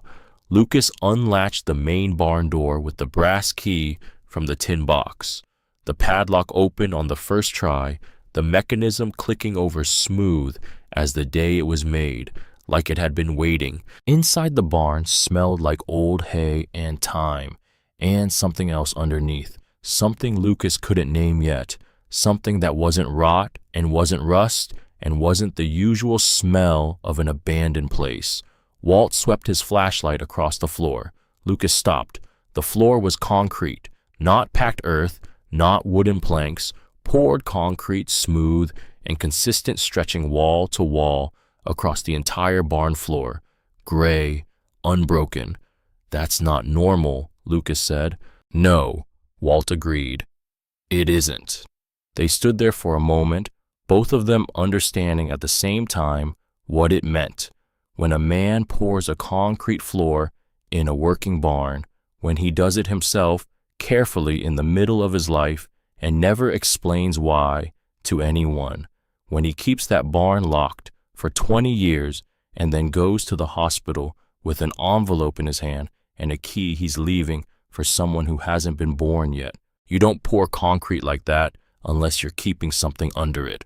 S1: Lucas unlatched the main barn door with the brass key from the tin box. The padlock opened on the first try, the mechanism clicking over smooth as the day it was made, like it had been waiting. Inside the barn smelled like old hay and time, and something else underneath, something Lucas couldn't name yet, something that wasn't rot and wasn't rust and wasn't the usual smell of an abandoned place. Walt swept his flashlight across the floor. Lucas stopped. The floor was concrete, not packed earth, not wooden planks, poured concrete, smooth and consistent, stretching wall to wall across the entire barn floor, gray, unbroken. "That's not normal," Lucas said. "No." Walt agreed. It isn't. They stood there for a moment, both of them understanding at the same time what it meant. When a man pours a concrete floor in a working barn, when he does it himself, carefully in the middle of his life, and never explains why to anyone, when he keeps that barn locked for 20 years and then goes to the hospital with an envelope in his hand and a key he's leaving for someone who hasn't been born yet. You don't pour concrete like that unless you're keeping something under it.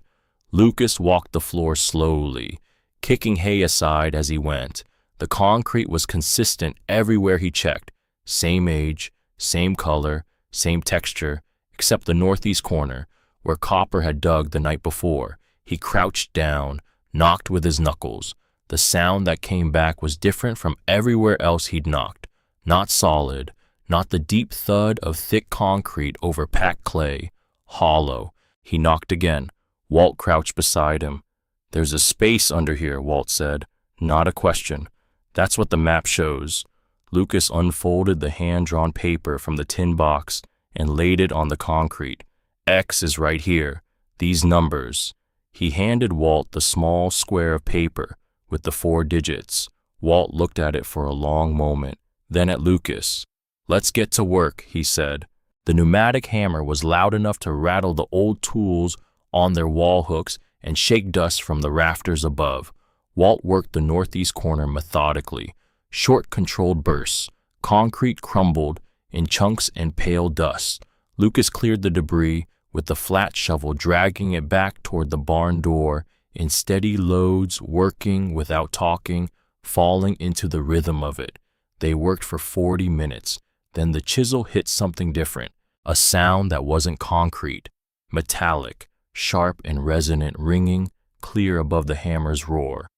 S1: Lucas walked the floor slowly, kicking hay aside as he went. The concrete was consistent everywhere he checked. Same age, same color, same texture, except the northeast corner, where Copper had dug the night before. He crouched down, knocked with his knuckles. The sound that came back was different from everywhere else he'd knocked. Not solid, not the deep thud of thick concrete over packed clay. Hollow. He knocked again. Walt crouched beside him. There's a space under here, Walt said. Not a question. That's what the map shows. Lucas unfolded the hand-drawn paper from the tin box and laid it on the concrete. X is right here. These numbers. He handed Walt the small square of paper with the 4 digits. Walt looked at it for a long moment, then at Lucas. Let's get to work, he said. The pneumatic hammer was loud enough to rattle the old tools on their wall hooks and shake dust from the rafters above. Walt worked the northeast corner methodically. Short, controlled bursts. Concrete crumbled in chunks and pale dust. Lucas cleared the debris with the flat shovel, dragging it back toward the barn door in steady loads, working without talking, falling into the rhythm of it. They worked for 40 minutes. Then the chisel hit something different, a sound that wasn't concrete, metallic, sharp and resonant, ringing clear above the hammer's roar.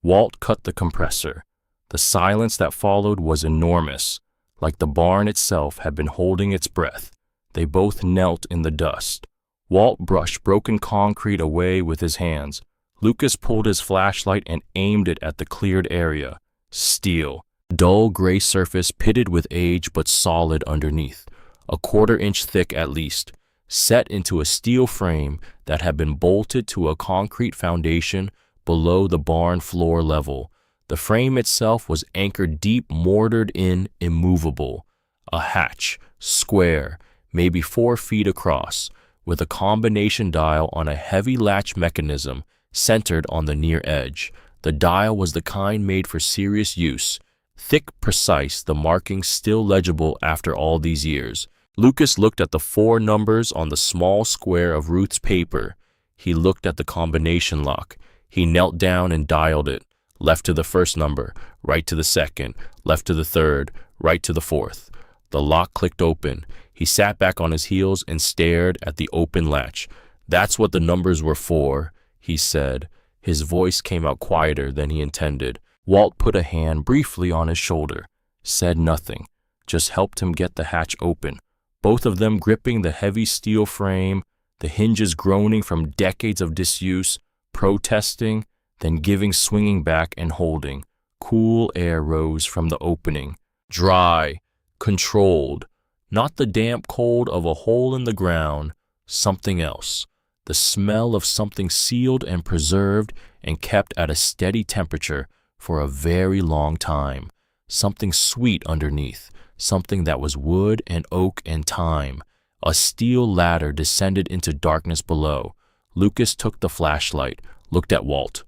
S1: Walt cut the compressor. The silence that followed was enormous, like the barn itself had been holding its breath. They both knelt in the dust. Walt brushed broken concrete away with his hands. Lucas pulled his flashlight and aimed it at the cleared area. Steel. Dull gray surface pitted with age but solid underneath, a 1/4 inch thick at least, set into a steel frame that had been bolted to a concrete foundation below the barn floor level. The frame itself was anchored deep, mortared in, immovable. A hatch, square, maybe 4 feet across, with a combination dial on a heavy latch mechanism centered on the near edge. The dial was the kind made for serious use. Thick, precise, the markings still legible after all these years. Lucas looked at the 4 numbers on the small square of Ruth's paper. He looked at the combination lock. He knelt down and dialed it. Left to the first number, right to the second, left to the third, right to the 4th. The lock clicked open. He sat back on his heels and stared at the open latch. That's what the numbers were for, he said. His voice came out quieter than he intended. Walt put a hand briefly on his shoulder, said nothing, just helped him get the hatch open, both of them gripping the heavy steel frame, the hinges groaning from decades of disuse, protesting, then giving, swinging back and holding. Cool air rose from the opening, dry, controlled, not the damp cold of a hole in the ground, something else, the smell of something sealed and preserved and kept at a steady temperature for a very long time, something sweet underneath, something that was wood and oak and thyme. A steel ladder descended into darkness below. Lucas took the flashlight, looked at Walt.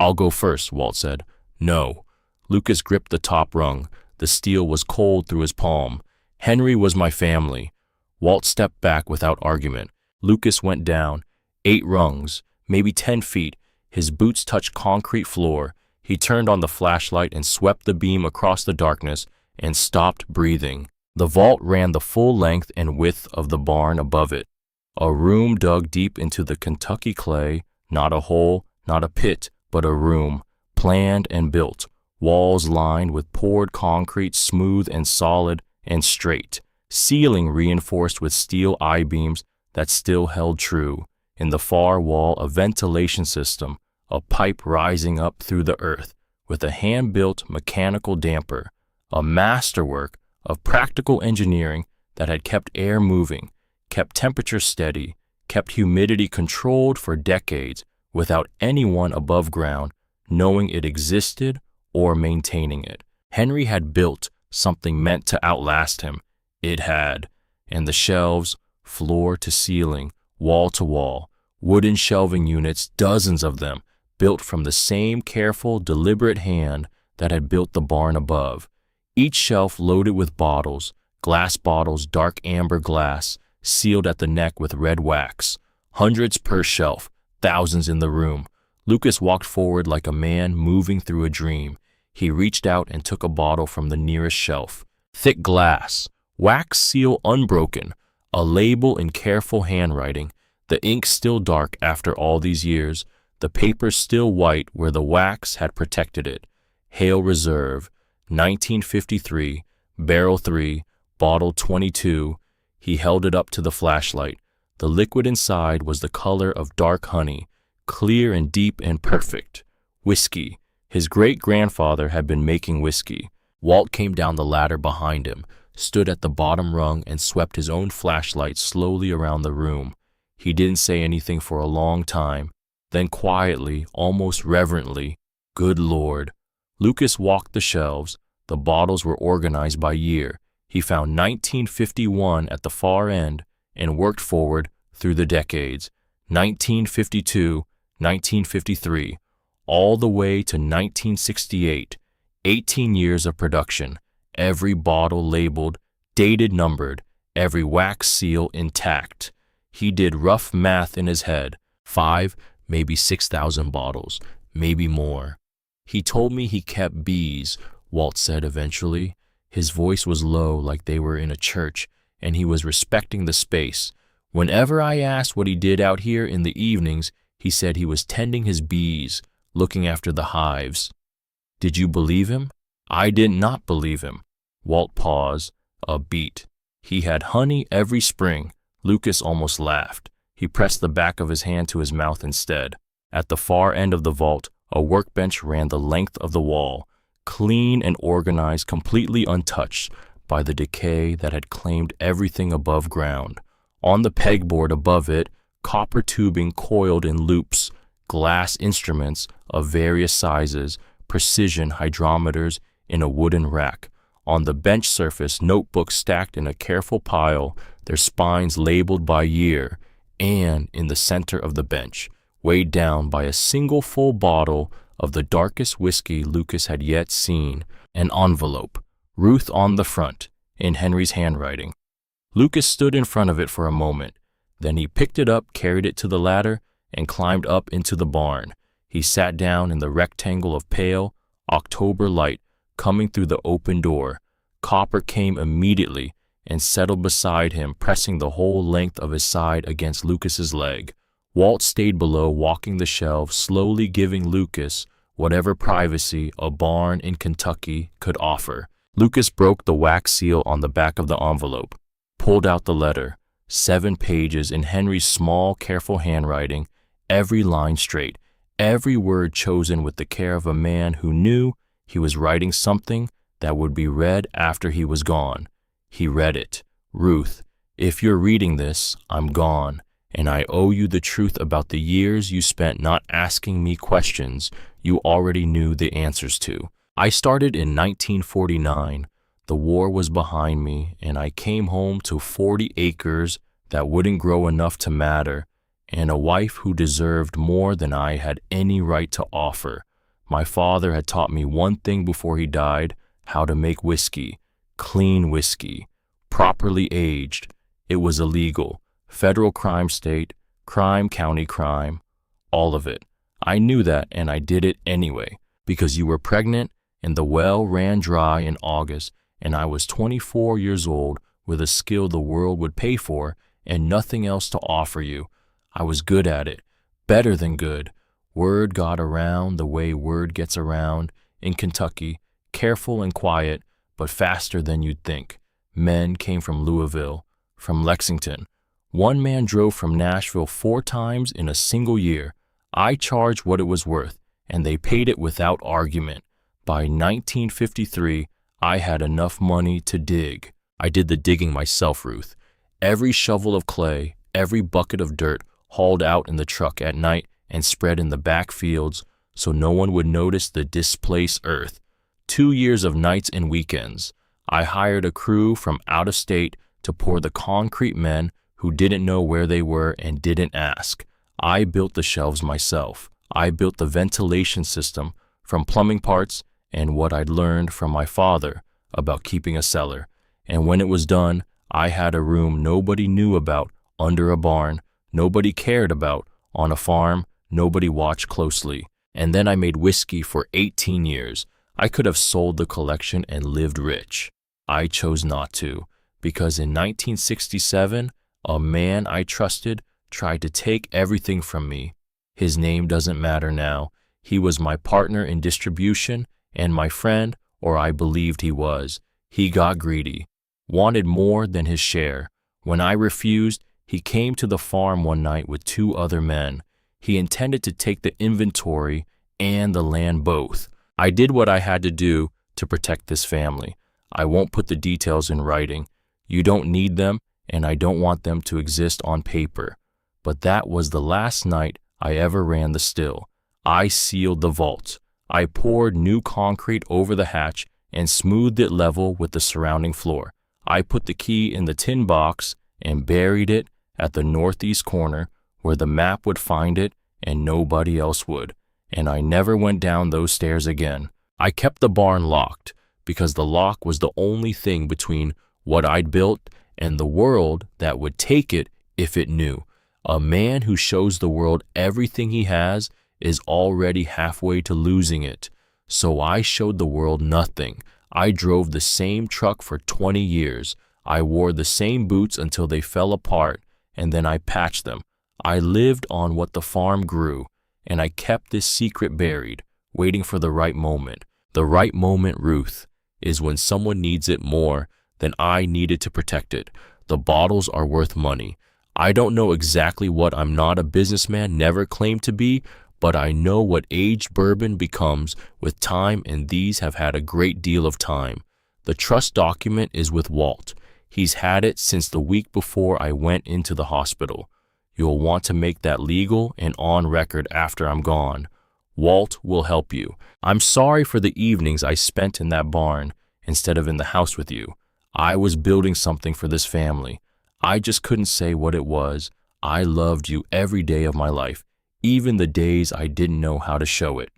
S1: I'll go first, Walt said. No. Lucas gripped the top rung. The steel was cold through his palm. Henry was my family. Walt stepped back without argument. Lucas went down. 8 rungs, maybe 10 feet. His boots touched concrete floor. He turned on the flashlight and swept the beam across the darkness and stopped breathing. The vault ran the full length and width of the barn above it. A room dug deep into the Kentucky clay, not a hole, not a pit, but a room, planned and built, walls lined with poured concrete, smooth and solid and straight, ceiling reinforced with steel I-beams that still held true. In the far wall, a ventilation system, a pipe rising up through the earth with a hand-built mechanical damper, a masterwork of practical engineering that had kept air moving, kept temperature steady, kept humidity controlled for decades without anyone above ground knowing it existed or maintaining it. Henry had built something meant to outlast him. It had. And the shelves, floor to ceiling, wall to wall, wooden shelving units, dozens of them, built from the same careful, deliberate hand that had built the barn above. Each shelf loaded with bottles, glass bottles, dark amber glass, sealed at the neck with red wax. Hundreds per shelf, thousands in the room. Lucas walked forward like a man moving through a dream. He reached out and took a bottle from the nearest shelf. Thick glass, wax seal unbroken, a label in careful handwriting, the ink still dark after all these years, the paper still white where the wax had protected it. Hale Reserve, 1953, barrel 3, bottle 22. He held it up to the flashlight. The liquid inside was the color of dark honey, clear and deep and perfect. Whiskey. His great-grandfather had been making whiskey. Walt came down the ladder behind him, stood at the bottom rung and swept his own flashlight slowly around the room. He didn't say anything for a long time. Then quietly, almost reverently, "Good Lord." Lucas walked the shelves. The bottles were organized by year. He found 1951 at the far end and worked forward through the decades. 1952, 1953, all the way to 1968. 18 years of production. Every bottle labeled, dated, numbered, every wax seal intact. He did rough math in his head. 5, maybe 6,000 bottles, maybe more. He told me he kept bees, Walt said eventually. His voice was low like they were in a church, and he was respecting the space. Whenever I asked what he did out here in the evenings, he said he was tending his bees, looking after the hives. Did you believe him? I did not believe him. Walt paused, a beat. He had honey every spring. Lucas almost laughed. He pressed the back of his hand to his mouth instead. At the far end of the vault, a workbench ran the length of the wall, clean and organized, completely untouched by the decay that had claimed everything above ground. On the pegboard above it, copper tubing coiled in loops, glass instruments of various sizes, precision hydrometers in a wooden rack. On the bench surface, notebooks stacked in a careful pile, their spines labeled by year, and in the center of the bench, weighed down by a single full bottle of the darkest whiskey Lucas had yet seen, an envelope, Ruth on the front, in Henry's handwriting. Lucas stood in front of it for a moment. Then he picked it up, carried it to the ladder, and climbed up into the barn. He sat down in the rectangle of pale October light coming through the open door. Copper came immediately and settled beside him, pressing the whole length of his side against Lucas's leg. Walt stayed below, walking the shelves, slowly giving Lucas whatever privacy a barn in Kentucky could offer. Lucas broke the wax seal on the back of the envelope, pulled out the letter, 7 pages in Henry's small, careful handwriting, every line straight, every word chosen with the care of a man who knew he was writing something that would be read after he was gone. He read it. Ruth, if you're reading this, I'm gone, and I owe you the truth about the years you spent not asking me questions you already knew the answers to. I started in 1949. The war was behind me, and I came home to 40 acres that wouldn't grow enough to matter, and a wife who deserved more than I had any right to offer. My father had taught me one thing before he died: how to make whiskey, clean whiskey, properly aged. It was illegal. Federal crime state, crime county crime, all of it. I knew that, and I did it anyway, because you were pregnant and the well ran dry in August, and I was 24 years old with a skill the world would pay for and nothing else to offer you. I was good at it, better than good. Word got around the way word gets around in Kentucky, careful and quiet, but faster than you'd think. Men came from Louisville, from Lexington. One man drove from Nashville 4 times in a single year. I charged what it was worth, and they paid it without argument. By 1953, I had enough money to dig. I did the digging myself, Ruth. Every shovel of clay, every bucket of dirt hauled out in the truck at night and spread in the back fields so no one would notice the displaced earth. 2 years of nights and weekends. I hired a crew from out of state to pour the concrete, men who didn't know where they were and didn't ask. I built the shelves myself. I built the ventilation system from plumbing parts and what I'd learned from my father about keeping a cellar. And when it was done, I had a room nobody knew about under a barn, nobody cared about on a farm, nobody watched closely. And then I made whiskey for 18 years. I could have sold the collection and lived rich. I chose not to, because in 1967, a man I trusted tried to take everything from me. His name doesn't matter now. He was my partner in distribution and my friend, or I believed he was. He got greedy, wanted more than his share. When I refused, he came to the farm one night with 2 other men. He intended to take the inventory and the land both. I did what I had to do to protect this family. I won't put the details in writing. You don't need them, and I don't want them to exist on paper. But that was the last night I ever ran the still. I sealed the vault. I poured new concrete over the hatch and smoothed it level with the surrounding floor. I put the key in the tin box and buried it at the northeast corner where the map would find it and nobody else would. And I never went down those stairs again. I kept the barn locked because the lock was the only thing between what I'd built and the world that would take it if it knew. A man who shows the world everything he has is already halfway to losing it. So I showed the world nothing. I drove the same truck for 20 years. I wore the same boots until they fell apart, and then I patched them. I lived on what the farm grew, and I kept this secret buried, waiting for the right moment. The right moment, Ruth, is when someone needs it more than I needed to protect it. The bottles are worth money. I don't know exactly what I'm not a businessman, never claimed to be, but I know what aged bourbon becomes with time, and these have had a great deal of time. The trust document is with Walt. He's had it since the week before I went into the hospital. You'll want to make that legal and on record after I'm gone. Walt will help you. I'm sorry for the evenings I spent in that barn instead of in the house with you. I was building something for this family. I just couldn't say what it was. I loved you every day of my life, even the days I didn't know how to show it.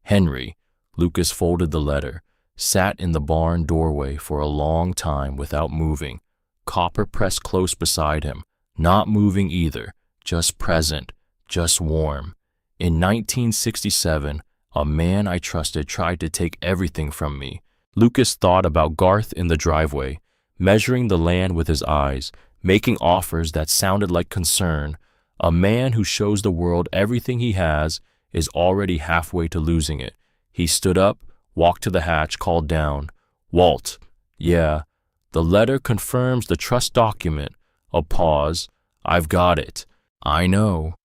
S1: Henry. Lucas folded the letter, sat in the barn doorway for a long time without moving. Copper pressed close beside him, not moving either, just present, just warm. In 1967, a man I trusted tried to take everything from me. Lucas thought about Garth in the driveway, measuring the land with his eyes, making offers that sounded like concern. A man who shows the world everything he has is already halfway to losing it. He stood up, walked to the hatch, called down, "Walt." "Yeah." "The letter confirms the trust document." A pause. "I've got it." "I know."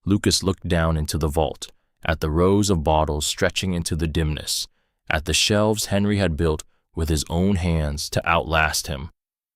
S1: Lucas looked down into the vault, at the rows of bottles stretching into the dimness, at the shelves Henry had built with his own hands to outlast him.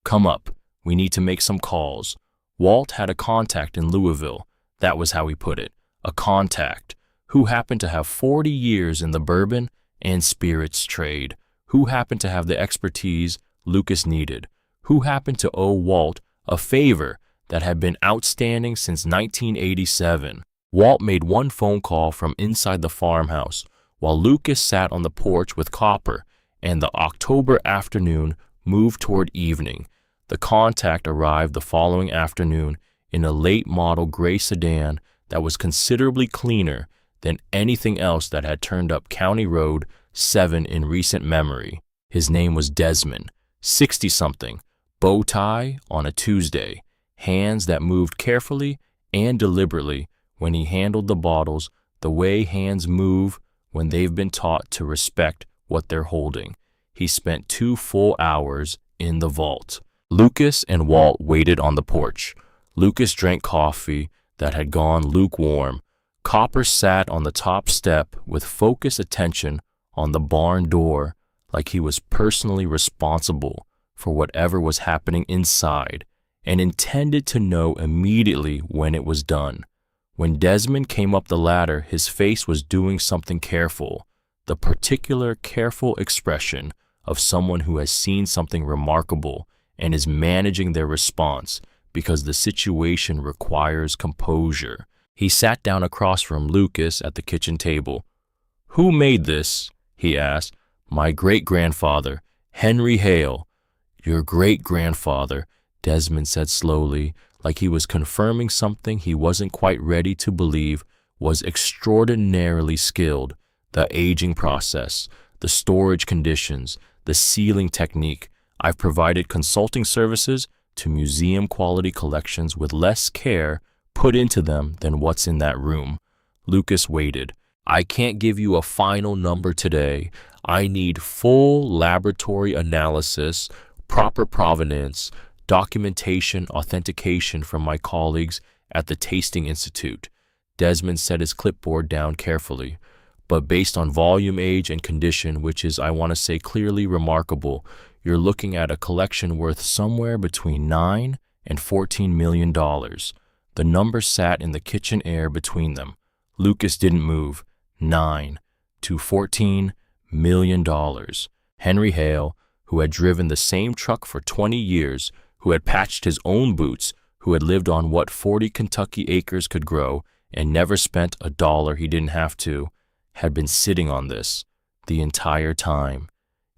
S1: "Come up. We need to make some calls." Walt had a contact in Louisville. That was how he put it. A contact who happened to have 40 years in the bourbon and spirits trade, who happened to have the expertise Lucas needed, who happened to owe Walt a favor that had been outstanding since 1987. Walt made one phone call from inside the farmhouse while Lucas sat on the porch with Copper, and the October afternoon moved toward evening. The contact arrived the following afternoon in a late-model gray sedan that was considerably cleaner than anything else that had turned up County Road 7 in recent memory. His name was Desmond, 60-something, bow tie on a Tuesday, hands that moved carefully and deliberately when he handled the bottles the way hands move when they've been taught to respect what they're holding. He spent 2 full hours in the vault. Lucas and Walt waited on the porch. Lucas drank coffee that had gone lukewarm. Copper sat on the top step with focused attention on the barn door like he was personally responsible for whatever was happening inside and intended to know immediately when it was done. When Desmond came up the ladder, his face was doing something careful, the particular careful expression of someone who has seen something remarkable and is managing their response because the situation requires composure. He sat down across from Lucas at the kitchen table. "Who made this?" he asked. "My great-grandfather, Henry Hale." "Your great-grandfather," Desmond said slowly, like he was confirming something he wasn't quite ready to believe, was extraordinarily skilled. The aging process, the storage conditions, the sealing technique. I've provided consulting services to museum-quality collections with less care put into them than what's in that room. Lucas waited. "I can't give you a final number today. I need full laboratory analysis, proper provenance, documentation, authentication from my colleagues at the Tasting Institute." Desmond set his clipboard down carefully. "But based on volume, age, and condition, which is, I want to say, clearly remarkable, you're looking at a collection worth somewhere between $9 and $14 million. The number sat in the kitchen air between them. Lucas didn't move. $9 to $14 million. Henry Hale, who had driven the same truck for 20 years, who had patched his own boots, who had lived on what 40 Kentucky acres could grow and never spent a dollar he didn't have to, had been sitting on this the entire time.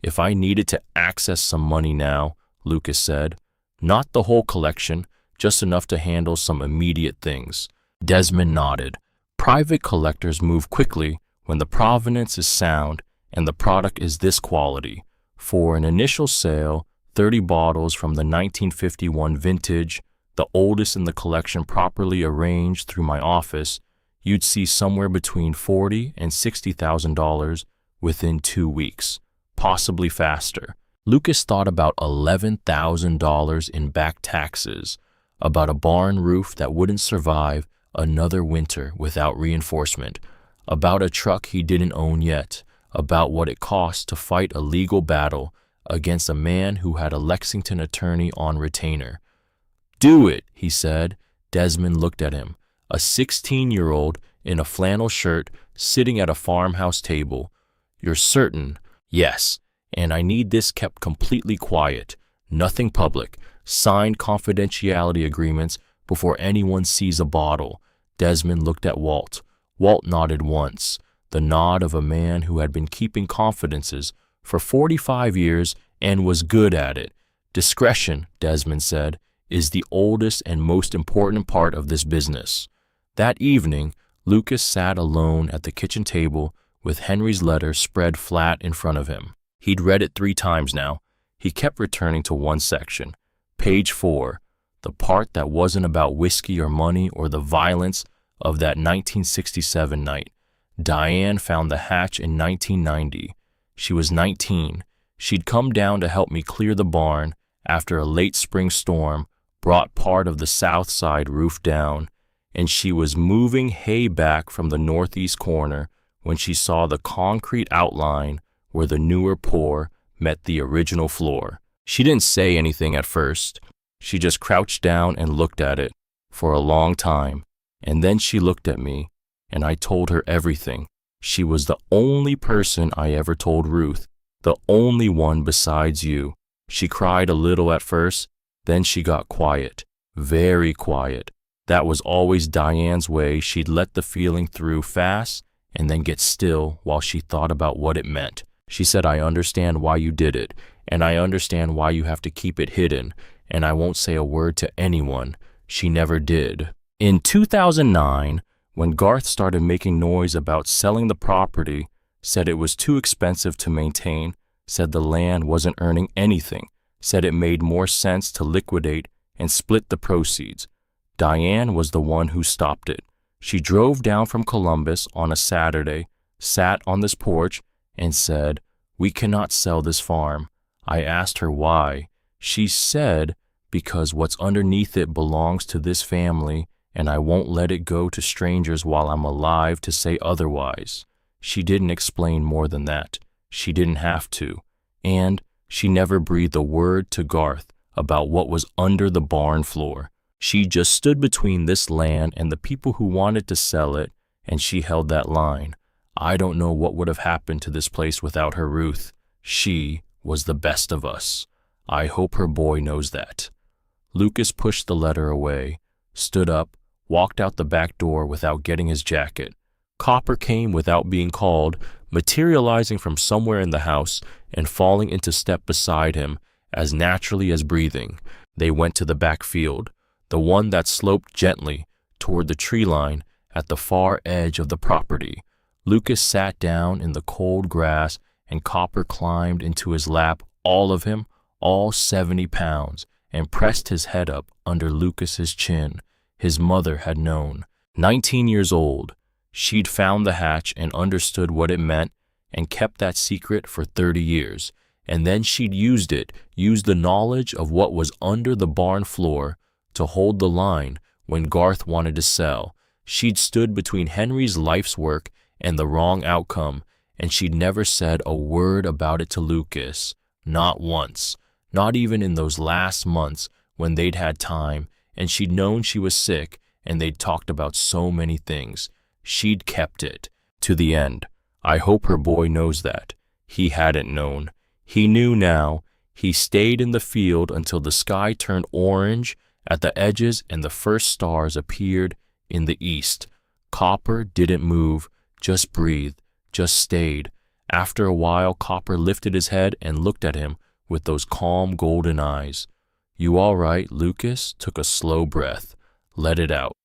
S1: "If I needed to access some money now," Lucas said, "not the whole collection, just enough to handle some immediate things." Desmond nodded. "Private collectors move quickly when the provenance is sound and the product is this quality. For an initial sale, 30 bottles from the 1951 vintage, the oldest in the collection properly arranged through my office, you'd see somewhere between $40,000 and $60,000 within 2 weeks, possibly faster." Lucas thought about $11,000 in back taxes, about a barn roof that wouldn't survive another winter without reinforcement, about a truck he didn't own yet, about what it cost to fight a legal battle against a man who had a Lexington attorney on retainer. "Do it," he said. Desmond looked at him, a 16-year-old in a flannel shirt sitting at a farmhouse table. "You're certain?" "Yes, and I need this kept completely quiet. Nothing public. Signed confidentiality agreements before anyone sees a bottle." Desmond looked at Walt. Walt nodded once, the nod of a man who had been keeping confidences for 45 years and was good at it. "Discretion," Desmond said, "is the oldest and most important part of this business." That evening, Lucas sat alone at the kitchen table with Henry's letter spread flat in front of him. He'd read it 3 times now. He kept returning to one section. Page 4, the part that wasn't about whiskey or money or the violence of that 1967 night. Diane found the hatch in 1990. She was 19. She'd come down to help me clear the barn after a late spring storm brought part of the south side roof down, and she was moving hay back from the northeast corner when she saw the concrete outline where the newer pour met the original floor. She didn't say anything at first. She just crouched down and looked at it for a long time, and then she looked at me, and I told her everything. She was the only person I ever told Ruth, the only one besides you. She cried a little at first, then she got quiet, very quiet. That was always Diane's way. She'd let the feeling through fast and then get still while she thought about what it meant. She said, "I understand why you did it, and I understand why you have to keep it hidden, and I won't say a word to anyone." She never did. In 2009, when Garth started making noise about selling the property, said it was too expensive to maintain, said the land wasn't earning anything, said it made more sense to liquidate and split the proceeds, Diane was the one who stopped it. She drove down from Columbus on a Saturday, sat on this porch, and said, "We cannot sell this farm." I asked her why. She said, "Because what's underneath it belongs to this family, and I won't let it go to strangers while I'm alive to say otherwise." She didn't explain more than that. She didn't have to. And She never breathed a word to Garth about what was under the barn floor. She just stood between this land and the people who wanted to sell it, and she held that line. I don't know what would have happened to this place without her, Ruth. She was the best of us. I hope her boy knows that. Lucas pushed the letter away, stood up, walked out the back door without getting his jacket. Copper came without being called, materializing from somewhere in the house and falling into step beside him as naturally as breathing. They went to the back field, the one that sloped gently toward the tree line at the far edge of the property. Lucas sat down in the cold grass and Copper climbed into his lap, all of him, all 70 pounds, and pressed his head up under Lucas's chin. His mother had known. 19 years old, she'd found the hatch and understood what it meant and kept that secret for 30 years. And then she'd used the knowledge of what was under the barn floor to hold the line when Garth wanted to sell. She'd stood between Henry's life's work and the wrong outcome, and she'd never said a word about it to Lucas. Not once. Not even in those last months when they'd had time, and she'd known she was sick, and they'd talked about so many things. She'd kept it to the end. I hope her boy knows that. He hadn't known. He knew now. He stayed in the field until the sky turned orange at the edges and the first stars appeared in the east. Copper didn't move, just breathed, just stayed. After a while, Copper lifted his head and looked at him with those calm golden eyes. You all right? Lucas took a slow breath. Let it out.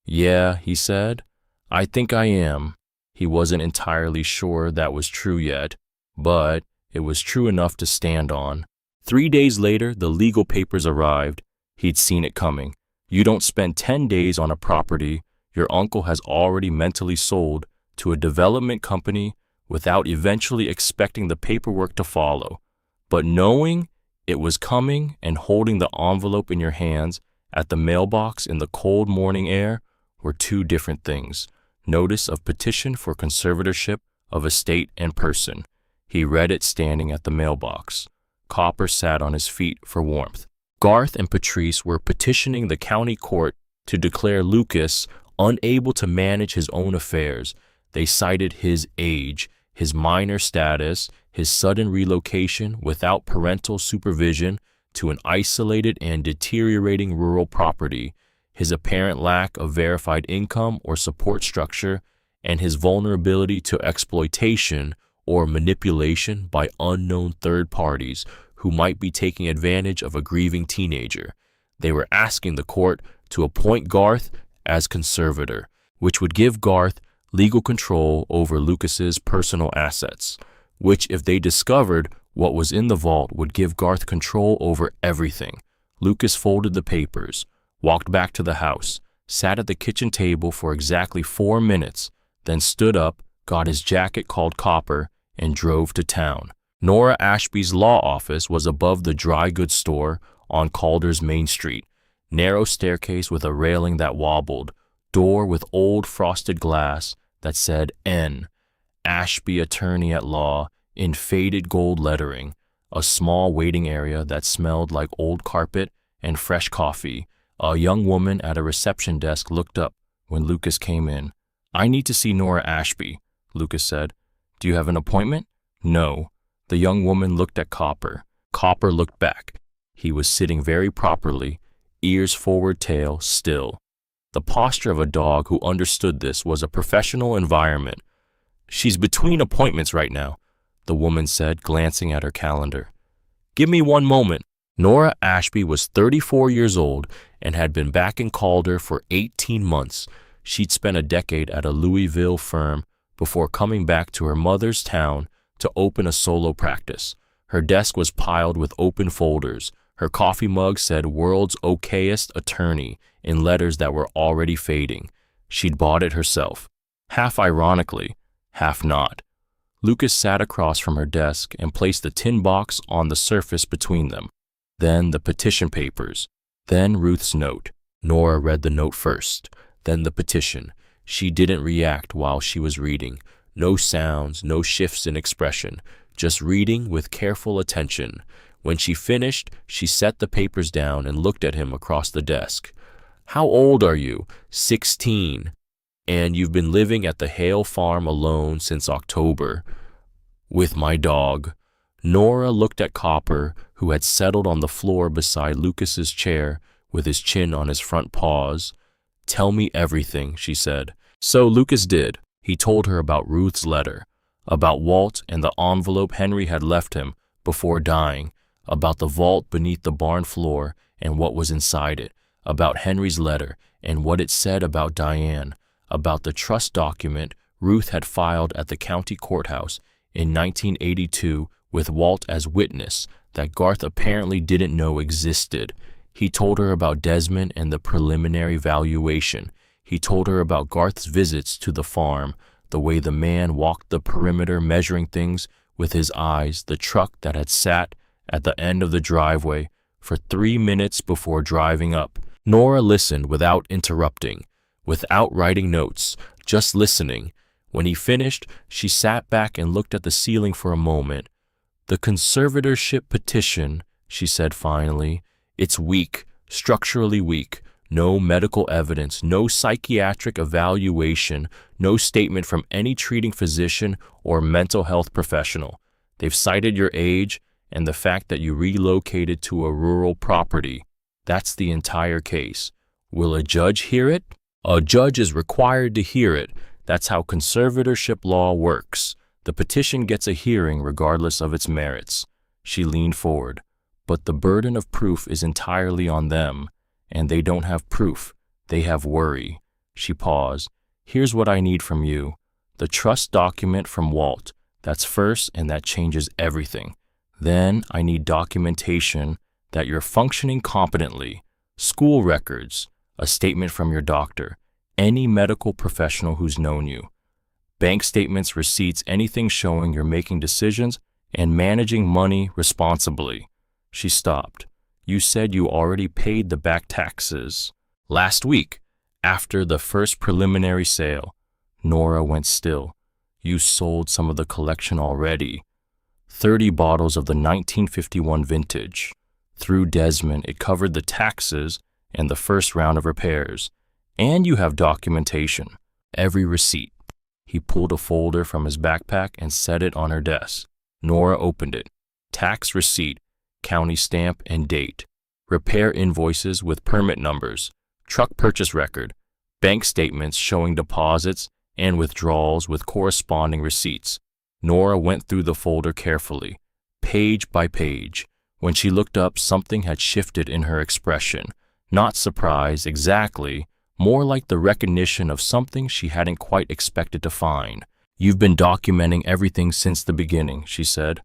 S1: Yeah, he said. I think I am. He wasn't entirely sure that was true yet, but it was true enough to stand on. 3 days later, the legal papers arrived. He'd seen it coming. You don't spend 10 days on a property your uncle has already mentally sold to a development company without eventually expecting the paperwork to follow. But knowing it was coming and holding the envelope in your hands at the mailbox in the cold morning air were two different things. Notice of petition for conservatorship of estate and person. He read it standing at the mailbox. Copper sat on his feet for warmth. Garth and Patrice were petitioning the county court to declare Lucas unable to manage his own affairs. They cited his age, his minor status, his sudden relocation without parental supervision to an isolated and deteriorating rural property, his apparent lack of verified income or support structure, and his vulnerability to exploitation or manipulation by unknown third parties who might be taking advantage of a grieving teenager. They were asking the court to appoint Garth as conservator, which would give Garth legal control over Lucas's personal assets, which, if they discovered what was in the vault, would give Garth control over everything. Lucas folded the papers, walked back to the house, sat at the kitchen table for exactly 4 minutes, then stood up, got his jacket, called Copper, and drove to town. Nora Ashby's law office was above the dry goods store on Calder's Main Street. Narrow staircase with a railing that wobbled, door with old frosted glass that said N, Ashby Attorney at Law, in faded gold lettering, a small waiting area that smelled like old carpet and fresh coffee. A young woman at a reception desk looked up when Lucas came in. I need to see Nora Ashby, Lucas said. Do you have an appointment? No. The young woman looked at Copper. Copper looked back. He was sitting very properly, ears forward, tail still. The posture of a dog who understood this was a professional environment. She's between appointments right now, the woman said, glancing at her calendar. Give me 1 moment. Nora Ashby was 34 years old and had been back in Calder for 18 months. She'd spent a decade at a Louisville firm before coming back to her mother's town to open a solo practice. Her desk was piled with open folders. Her coffee mug said World's Okayest Attorney in letters that were already fading. She'd bought it herself, half ironically, half not. Lucas sat across from her desk and placed the tin box on the surface between them. Then the petition papers. Then Ruth's note. Nora read the note first, then the petition. She didn't react while she was reading. No sounds, no shifts in expression, just reading with careful attention. When she finished, she set the papers down and looked at him across the desk. "How old are you?" 16. "And you've been living at the Hale farm alone since October." "With my dog." Nora looked at Copper, who had settled on the floor beside Lucas's chair with his chin on his front paws. "Tell me everything," she said. So Lucas did. He told her about Ruth's letter, about Walt and the envelope Henry had left him before dying, about the vault beneath the barn floor and what was inside it, about Henry's letter and what it said about Diane, about the trust document Ruth had filed at the county courthouse in 1982 with Walt as witness that Garth apparently didn't know existed. He told her about Desmond and the preliminary valuation. He told her about Garth's visits to the farm, the way the man walked the perimeter measuring things with his eyes, the truck that had sat at the end of the driveway for 3 minutes before driving up. Nora listened without interrupting, without writing notes, just listening. When he finished, she sat back and looked at the ceiling for a moment. "The conservatorship petition," she said finally, "it's weak, structurally weak. No medical evidence, no psychiatric evaluation, no statement from any treating physician or mental health professional. They've cited your age and the fact that you relocated to a rural property. That's the entire case. Will a judge hear it? A judge is required to hear it. That's how conservatorship law works. The petition gets a hearing regardless of its merits." She leaned forward. "But the burden of proof is entirely on them, and they don't have proof. They have worry." She paused. "Here's what I need from you. The trust document from Walt. That's first, and that changes everything. Then I need documentation that you're functioning competently. School records, a statement from your doctor, any medical professional who's known you. Bank statements, receipts, anything showing you're making decisions and managing money responsibly." She stopped. "You said you already paid the back taxes." "Last week, after the first preliminary sale." Nora went still. "You sold some of the collection already." 30 bottles of the 1951 vintage. Through Desmond, it covered the taxes and the first round of repairs. And you have documentation. Every receipt. He pulled a folder from his backpack and set it on her desk. Nora opened it. Tax receipt, county stamp and date. Repair invoices with permit numbers. Truck purchase record. Bank statements showing deposits and withdrawals with corresponding receipts. Nora went through the folder carefully, page by page. When she looked up, something had shifted in her expression. Not surprise exactly, more like the recognition of something she hadn't quite expected to find. "You've been documenting everything since the beginning," she said.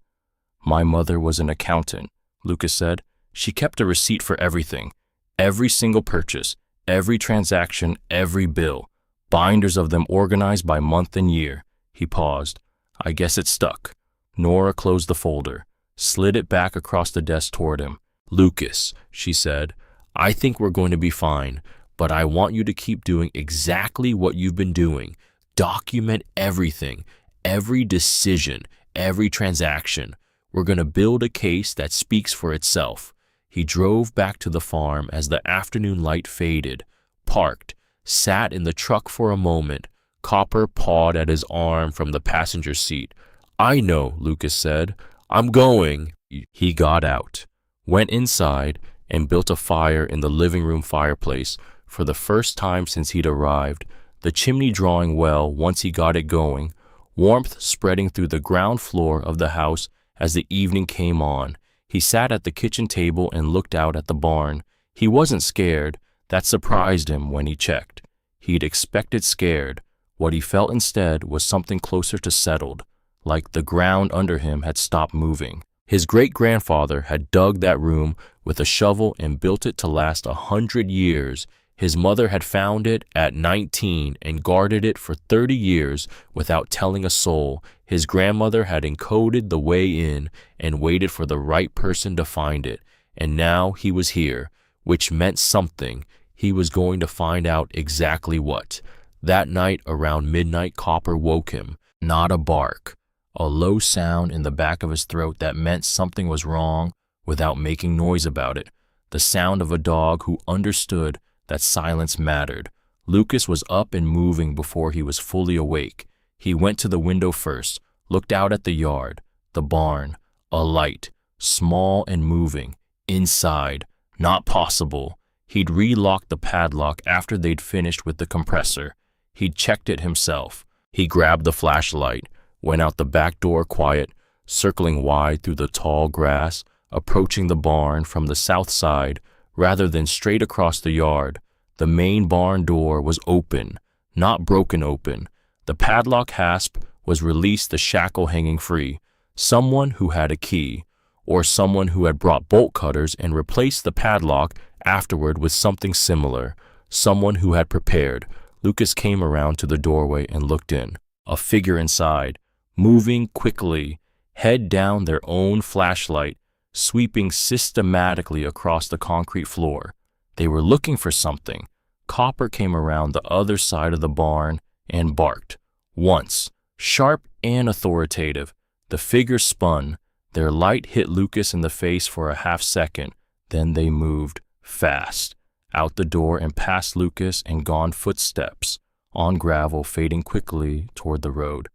S1: "My mother was an accountant," Lucas said. "She kept a receipt for everything, every single purchase, every transaction, every bill, binders of them organized by month and year." He paused. "I guess it stuck." Nora closed the folder, slid it back across the desk toward him. "Lucas," she said, "I think we're going to be fine, but I want you to keep doing exactly what you've been doing. Document everything, every decision, every transaction. We're going to build a case that speaks for itself." He drove back to the farm as the afternoon light faded, parked, sat in the truck for a moment. Copper pawed at his arm from the passenger seat. "I know," Lucas said. "I'm going." He got out, went inside, and built a fire in the living room fireplace for the first time since he'd arrived, the chimney drawing well once he got it going, warmth spreading through the ground floor of the house as the evening came on. He sat at the kitchen table and looked out at the barn. He wasn't scared. That surprised him when he checked. He'd expected scared. What he felt instead was something closer to settled, like the ground under him had stopped moving. His great-grandfather had dug that room with a shovel and built it to last 100 years. His mother had found it at 19 and guarded it for 30 years without telling a soul. His grandmother had encoded the way in and waited for the right person to find it. And now he was here, which meant something. He was going to find out exactly what. That night around midnight, Copper woke him. Not a bark. a low sound in the back of his throat that meant something was wrong without making noise about it, the sound of a dog who understood that silence mattered. Lucas was up and moving before he was fully awake. He went to the window first, looked out at the yard, the barn, a light, small and moving. Inside, not possible. He'd relocked the padlock after they'd finished with the compressor. He'd checked it himself. He grabbed the flashlight, went out the back door quiet, circling wide through the tall grass, approaching the barn from the south side rather than straight across the yard. The main barn door was open, not broken open. The padlock hasp was released, the shackle hanging free. Someone who had a key, or someone who had brought bolt cutters and replaced the padlock afterward with something similar. Someone who had prepared. Lucas came around to the doorway and looked in. A figure inside, moving quickly, head down, their own flashlight, sweeping systematically across the concrete floor. They were looking for something. Copper came around the other side of the barn and barked. Once, sharp and authoritative. The figure spun. Their light hit Lucas in the face for a half second. Then they moved fast, out the door and past Lucas, and gone footsteps on gravel, fading quickly toward the road.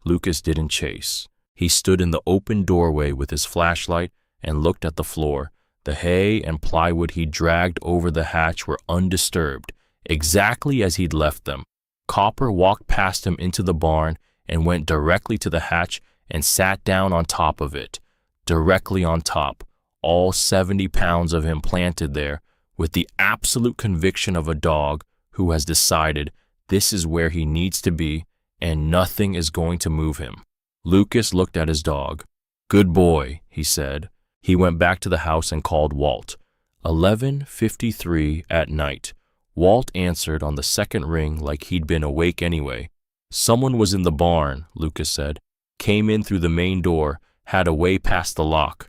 S1: Lucas didn't chase. He stood in the open doorway with his flashlight and looked at the floor. The hay and plywood he'd dragged over the hatch were undisturbed, exactly as he'd left them. Copper walked past him into the barn and went directly to the hatch and sat down on top of it. Directly on top, all 70 pounds of him planted there, with the absolute conviction of a dog who has decided this is where he needs to be and nothing is going to move him. Lucas looked at his dog. "Good boy," he said. He went back to the house and called Walt. 11:53 at night. Walt answered on the second ring like he'd been awake anyway. "Someone was in the barn," Lucas said. "Came in through the main door, had a way past the lock."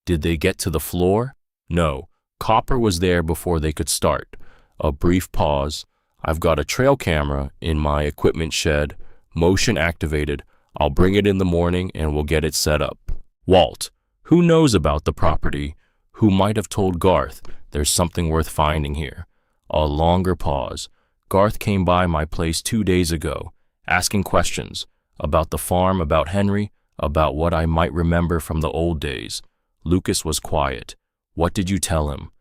S1: "Did they get to the floor?" "No. Copper was there before they could start." A brief pause. "I've got a trail camera in my equipment shed, motion activated. I'll bring it in the morning and we'll get it set up." "Walt, who knows about the property? Who might have told Garth there's something worth finding here?" A longer pause. "Garth came by my place 2 days ago, asking questions about the farm, about Henry, about what I might remember from the old days." Lucas was quiet. "What did you tell him?"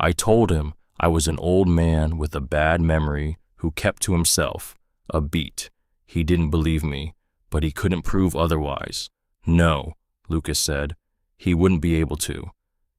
S1: "I told him I was an old man with a bad memory who kept to himself. A beat. He didn't believe me, but he couldn't prove otherwise." "No," Lucas said. "He wouldn't be able to."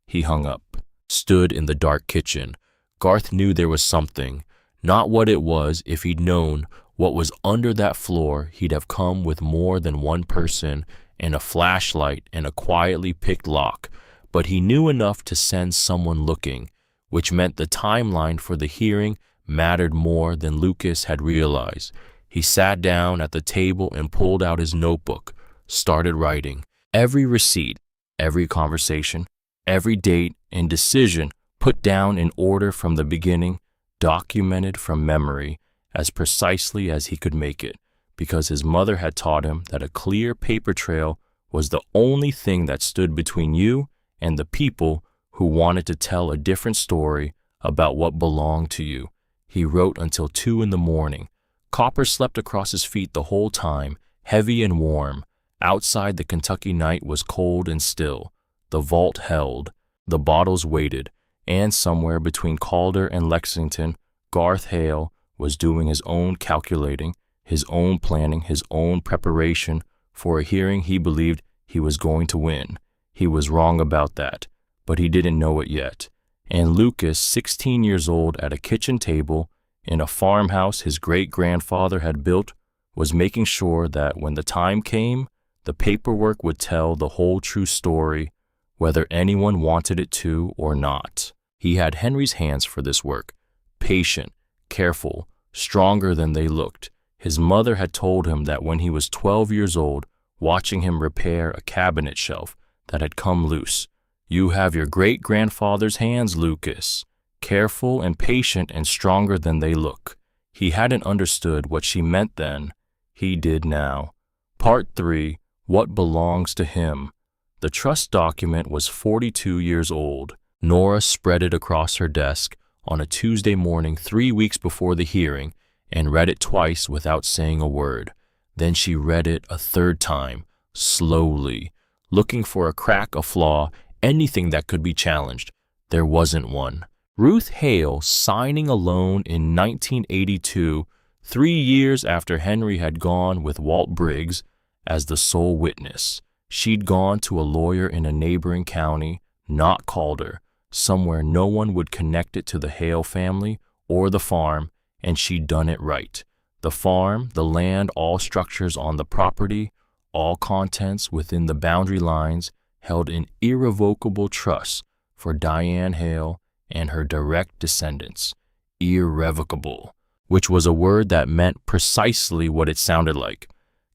S1: He hung up. Stood in the dark kitchen. Garth knew there was something. Not what it was. If he'd known what was under that floor, he'd have come with more than one person and a flashlight and a quietly picked lock. But he knew enough to send someone looking, which meant the timeline for the hearing mattered more than Lucas had realized. He sat down at the table and pulled out his notebook, started writing. Every receipt, every conversation, every date and decision put down in order from the beginning, documented from memory as precisely as he could make it, because his mother had taught him that a clear paper trail was the only thing that stood between you and the people who wanted to tell a different story about what belonged to you. He wrote until 2 a.m. Copper slept across his feet the whole time, heavy and warm. Outside, the Kentucky night was cold and still. The vault held. The bottles waited. And somewhere between Calder and Lexington, Garth Hale was doing his own calculating, his own planning, his own preparation for a hearing he believed he was going to win. He was wrong about that, but he didn't know it yet. And Lucas, 16 years old, at a kitchen table in a farmhouse his great-grandfather had built, was making sure that when the time came, the paperwork would tell the whole true story, whether anyone wanted it to or not. He had Henry's hands for this work, patient, careful, stronger than they looked. His mother had told him that when he was 12 years old, watching him repair a cabinet shelf that had come loose. "You have your great-grandfather's hands, Lucas, careful and patient and stronger than they look." He hadn't understood what she meant then. He did now. Part 3. What belongs to him? The trust document was 42 years old. Nora spread it across her desk on a Tuesday morning 3 weeks before the hearing and read it twice without saying a word. Then she read it a third time, slowly, looking for a crack, a flaw, anything that could be challenged. There wasn't one. Ruth Hale signing alone in 1982, 3 years after Henry had gone with Walt Briggs as the sole witness. She'd gone to a lawyer in a neighboring county, not Calder, somewhere no one would connect it to the Hale family or the farm, and she'd done it right. The farm, the land, all structures on the property, all contents within the boundary lines held in irrevocable trust for Diane Hale and her direct descendants. Irrevocable, which was a word that meant precisely what it sounded like.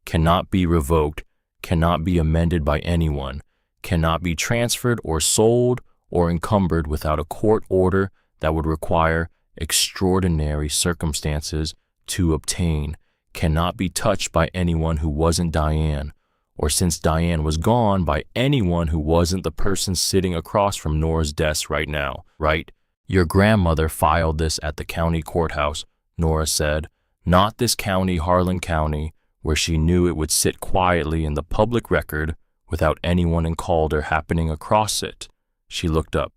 S1: Cannot be revoked, cannot be amended by anyone, cannot be transferred or sold or encumbered without a court order that would require extraordinary circumstances to obtain, cannot be touched by anyone who wasn't Diane, or since Diane was gone, by anyone who wasn't the person sitting across from Nora's desk right now, right? Your grandmother filed this at the county courthouse, Nora said, not this county, Harlan County, where she knew it would sit quietly in the public record without anyone in Calder happening across it. She looked up.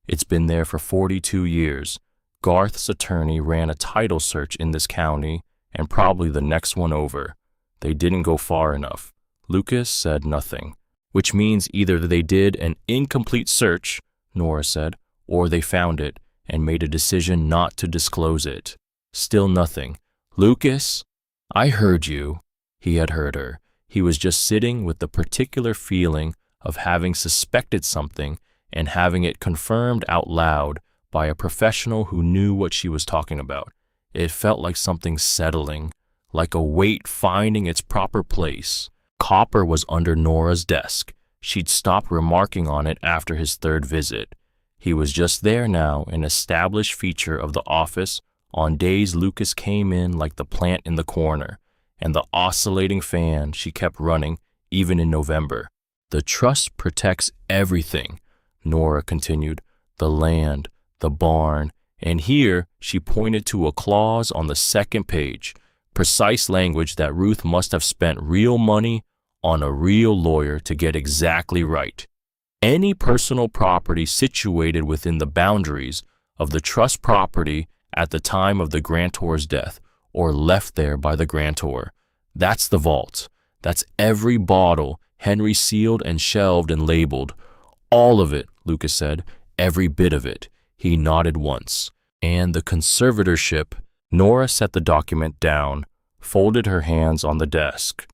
S1: It's been there for 42 years. Garth's attorney ran a title search in this county and probably the next one over. They didn't go far enough. Lucas said nothing, which means either they did an incomplete search, Nora said, or they found it and made a decision not to disclose it. Still nothing. Lucas, I heard you. He had heard her. He was just sitting with the particular feeling of having suspected something and having it confirmed out loud by a professional who knew what she was talking about. It felt like something settling, like a weight finding its proper place. Copper was under Nora's desk. She'd stopped remarking on it after his third visit. He was just there now, an established feature of the office on days Lucas came in like the plant in the corner, and the oscillating fan she kept running even in November. The trust protects everything, Nora continued, the land, the barn, and here she pointed to a clause on the second page, precise language that Ruth must have spent real money on a real lawyer to get exactly right. Any personal property situated within the boundaries of the trust property at the time of the grantor's death or left there by the grantor. That's the vault. That's every bottle Henry sealed and shelved and labeled. All of it, Lucas said, every bit of it. He nodded once. And the conservatorship. Nora set the document down, folded her hands on the desk.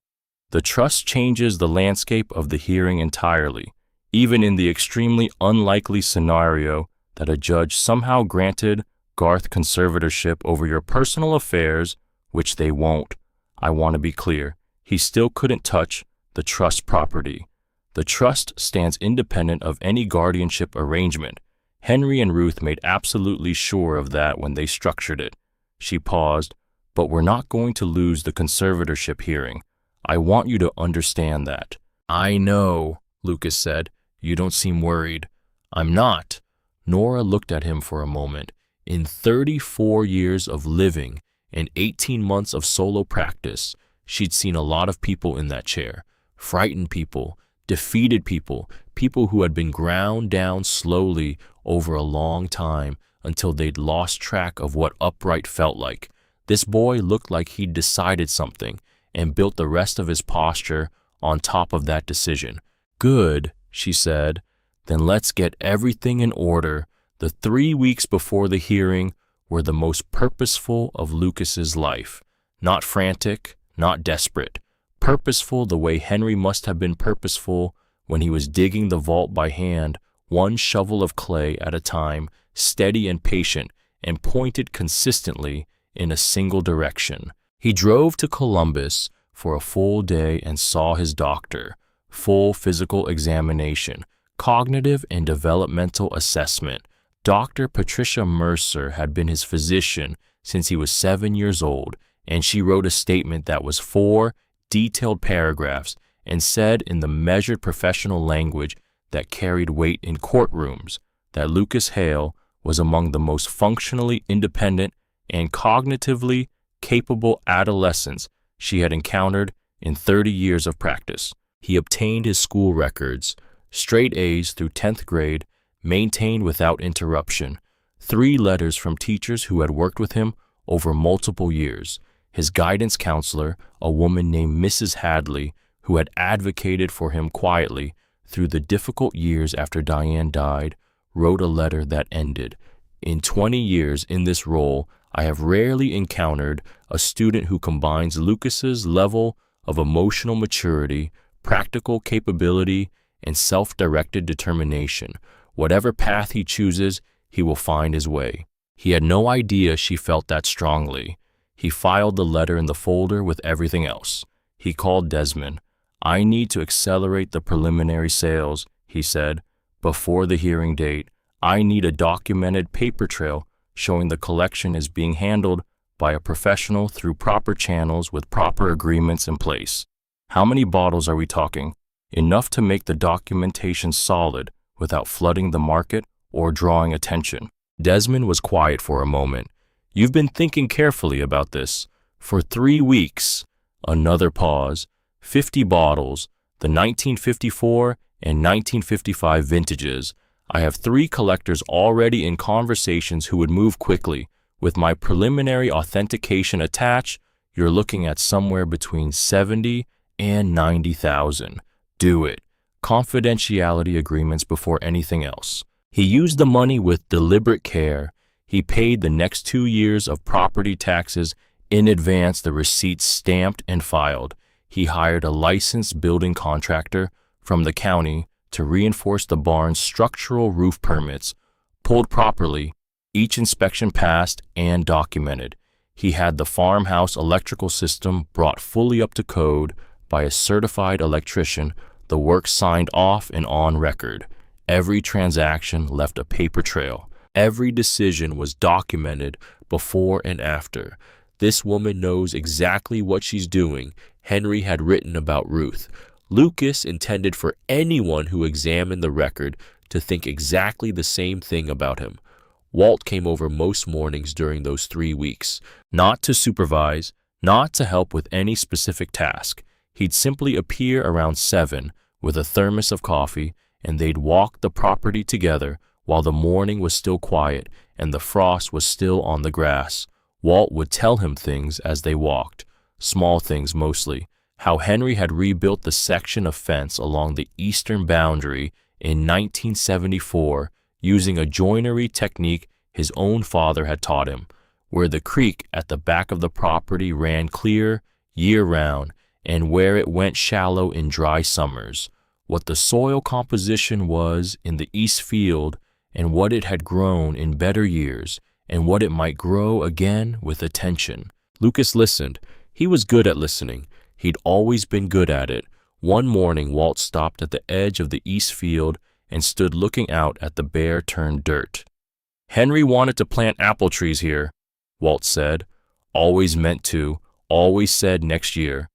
S1: The trust changes the landscape of the hearing entirely, even in the extremely unlikely scenario that a judge somehow granted Garth conservatorship over your personal affairs, which they won't. I want to be clear. He still couldn't touch the trust property. The trust stands independent of any guardianship arrangement. Henry and Ruth made absolutely sure of that when they structured it. She paused, but we're not going to lose the conservatorship hearing. I want you to understand that. I know, Lucas said. You don't seem worried. I'm not. Nora looked at him for a moment. In 34 years of living and 18 months of solo practice, she'd seen a lot of people in that chair. Frightened people, defeated people, people who had been ground down slowly over a long time until they'd lost track of what upright felt like. This boy looked like he'd decided something and built the rest of his posture on top of that decision. Good, she said. Then let's get everything in order. The 3 weeks before the hearing were the most purposeful of Lucas's life. Not frantic, not desperate. Purposeful the way Henry must have been purposeful when he was digging the vault by hand, one shovel of clay at a time, steady and patient, and pointed consistently in a single direction. He drove to Columbus for a full day and saw his doctor. Full physical examination, cognitive and developmental assessment. Dr. Patricia Mercer had been his physician since he was 7 years old, and she wrote a statement that was 4 detailed paragraphs and said in the measured professional language that carried weight in courtrooms that Lucas Hale was among the most functionally independent and cognitively capable adolescents she had encountered in 30 years of practice. He obtained his school records, straight A's through 10th grade, maintained without interruption, 3 letters from teachers who had worked with him over multiple years. His guidance counselor, a woman named Mrs. Hadley, who had advocated for him quietly through the difficult years after Diane died, wrote a letter that ended, "In 20 years in this role, I have rarely encountered a student who combines Lucas's level of emotional maturity, practical capability, and self-directed determination. Whatever path he chooses, he will find his way." He had no idea she felt that strongly. He filed the letter in the folder with everything else. He called Desmond. "I need to accelerate the preliminary sales," he said. "Before the hearing date, I need a documented paper trail showing the collection is being handled by a professional through proper channels with proper agreements in place." "How many bottles are we talking?" "Enough to make the documentation solid without flooding the market or drawing attention." Desmond was quiet for a moment. "You've been thinking carefully about this. For 3 weeks." Another pause. 50 bottles, the 1954 and 1955 vintages. "I have 3 collectors already in conversations who would move quickly. With my preliminary authentication attached, you're looking at somewhere between 70 and 90,000. Do it. Confidentiality agreements before anything else." He used the money with deliberate care. He paid the next 2 years of property taxes in advance, the receipts stamped and filed. He hired a licensed building contractor from the county to reinforce the barn's structural roof permits, pulled properly, each inspection passed and documented. He had the farmhouse electrical system brought fully up to code by a certified electrician, the work signed off and on record. Every transaction left a paper trail. Every decision was documented before and after. "This woman knows exactly what she's doing," Henry had written about Ruth. Lucas intended for anyone who examined the record to think exactly the same thing about him. Walt came over most mornings during those 3 weeks, not to supervise, not to help with any specific task. He'd simply appear around 7 with a thermos of coffee, and they'd walk the property together while the morning was still quiet and the frost was still on the grass. Walt would tell him things as they walked, small things mostly, how Henry had rebuilt the section of fence along the eastern boundary in 1974 using a joinery technique his own father had taught him, where the creek at the back of the property ran clear year-round and where it went shallow in dry summers, what the soil composition was in the east field and what it had grown in better years and what it might grow again with attention. Lucas listened. He was good at listening. He'd always been good at it. One morning, Walt stopped at the edge of the east field and stood looking out at the bare-turned dirt. "Henry wanted to plant apple trees here," Walt said. "Always meant to, always said next year."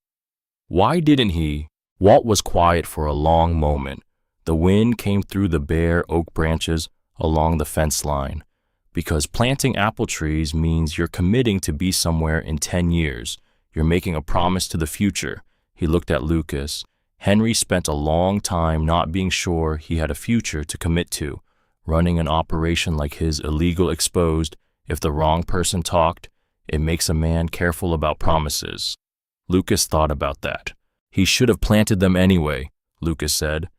S1: "Why didn't he?" Walt was quiet for a long moment. The wind came through the bare oak branches along the fence line. "Because planting apple trees means you're committing to be somewhere in 10 years. You're making a promise to the future." He looked at Lucas. Henry spent a long time not being sure he had a future to commit to. Running an operation like his illegal exposed, if the wrong person talked, it makes a man careful about promises. Lucas thought about that. "He should have planted them anyway," Lucas said.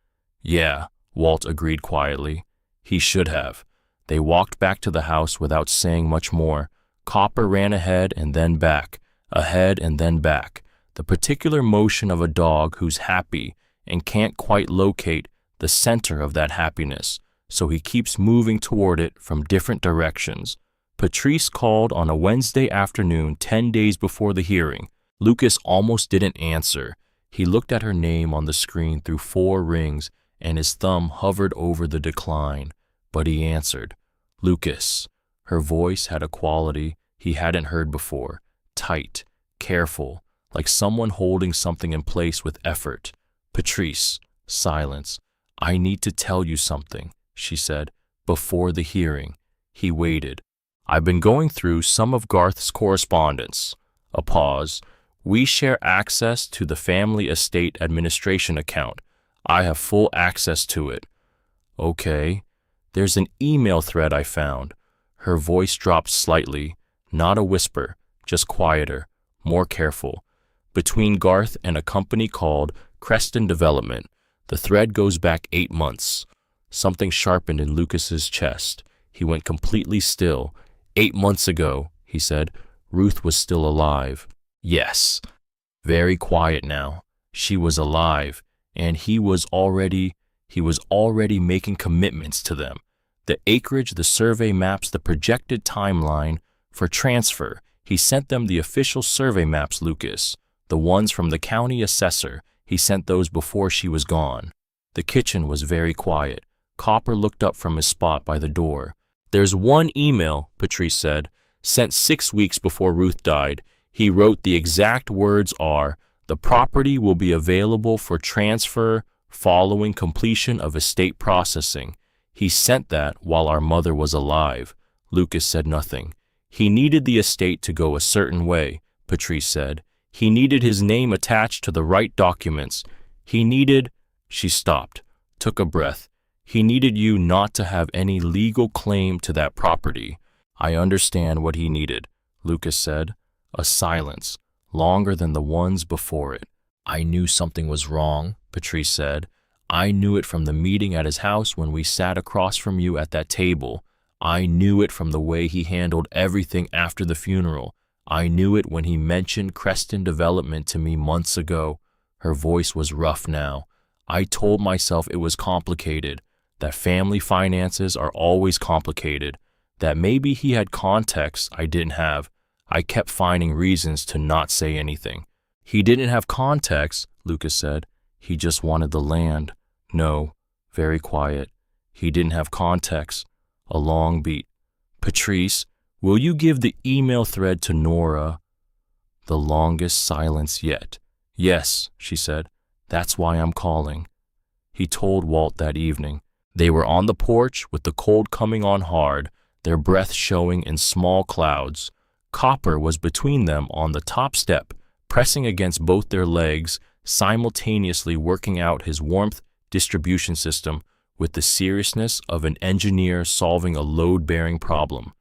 S1: "Yeah," Walt agreed quietly. "He should have." They walked back to the house without saying much more. Copper ran ahead and then back, ahead and then back, the particular motion of a dog who's happy and can't quite locate the center of that happiness, so he keeps moving toward it from different directions. Patrice called on a Wednesday afternoon 10 days before the hearing. Lucas almost didn't answer. He looked at her name on the screen through 4 rings, and his thumb hovered over the decline. But he answered. "Lucas." Her voice had a quality he hadn't heard before, tight, careful, like someone holding something in place with effort. Patrice, silence. I need to tell you something, she said, before the hearing. He waited. I've been going through some of Garth's correspondence. A pause. We share access to the family estate administration account. I have full access to it. Okay. There's an email thread I found. Her voice dropped slightly, not a whisper, just quieter, more careful. Between Garth and a company called Creston Development. The thread goes back 8 months. Something sharpened in Lucas's chest. He went completely still. 8 months ago, he said, Ruth was still alive. Yes. Very quiet now. She was alive, and he was already making commitments to them. The acreage, the survey maps, the projected timeline for transfer. He sent them the official survey maps, Lucas. The ones from the county assessor. He sent those before she was gone. The kitchen was very quiet. Copper looked up from his spot by the door. There's one email, Patrice said, sent 6 weeks before Ruth died. He wrote the exact words are, the property will be available for transfer following completion of estate processing. He sent that while our mother was alive. Lucas said nothing. He needed the estate to go a certain way, Patrice said. He needed his name attached to the right documents. He needed... She stopped, took a breath. He needed you not to have any legal claim to that property. I understand what he needed, Lucas said. A silence, longer than the ones before it. I knew something was wrong, Patrice said. I knew it from the meeting at his house when we sat across from you at that table. I knew it from the way he handled everything after the funeral. I knew it when he mentioned Creston Development to me months ago. Her voice was rough now. I told myself it was complicated, that family finances are always complicated, that maybe he had context I didn't have. I kept finding reasons to not say anything. He didn't have context, Lucas said. He just wanted the land. No, very quiet. He didn't have context. A long beat. Patrice, will you give the email thread to Nora? The longest silence yet. Yes, she said. That's why I'm calling. He told Walt that evening. They were on the porch with the cold coming on hard, their breath showing in small clouds. Copper was between them on the top step, pressing against both their legs, simultaneously working out his warmth distribution system with the seriousness of an engineer solving a load-bearing problem.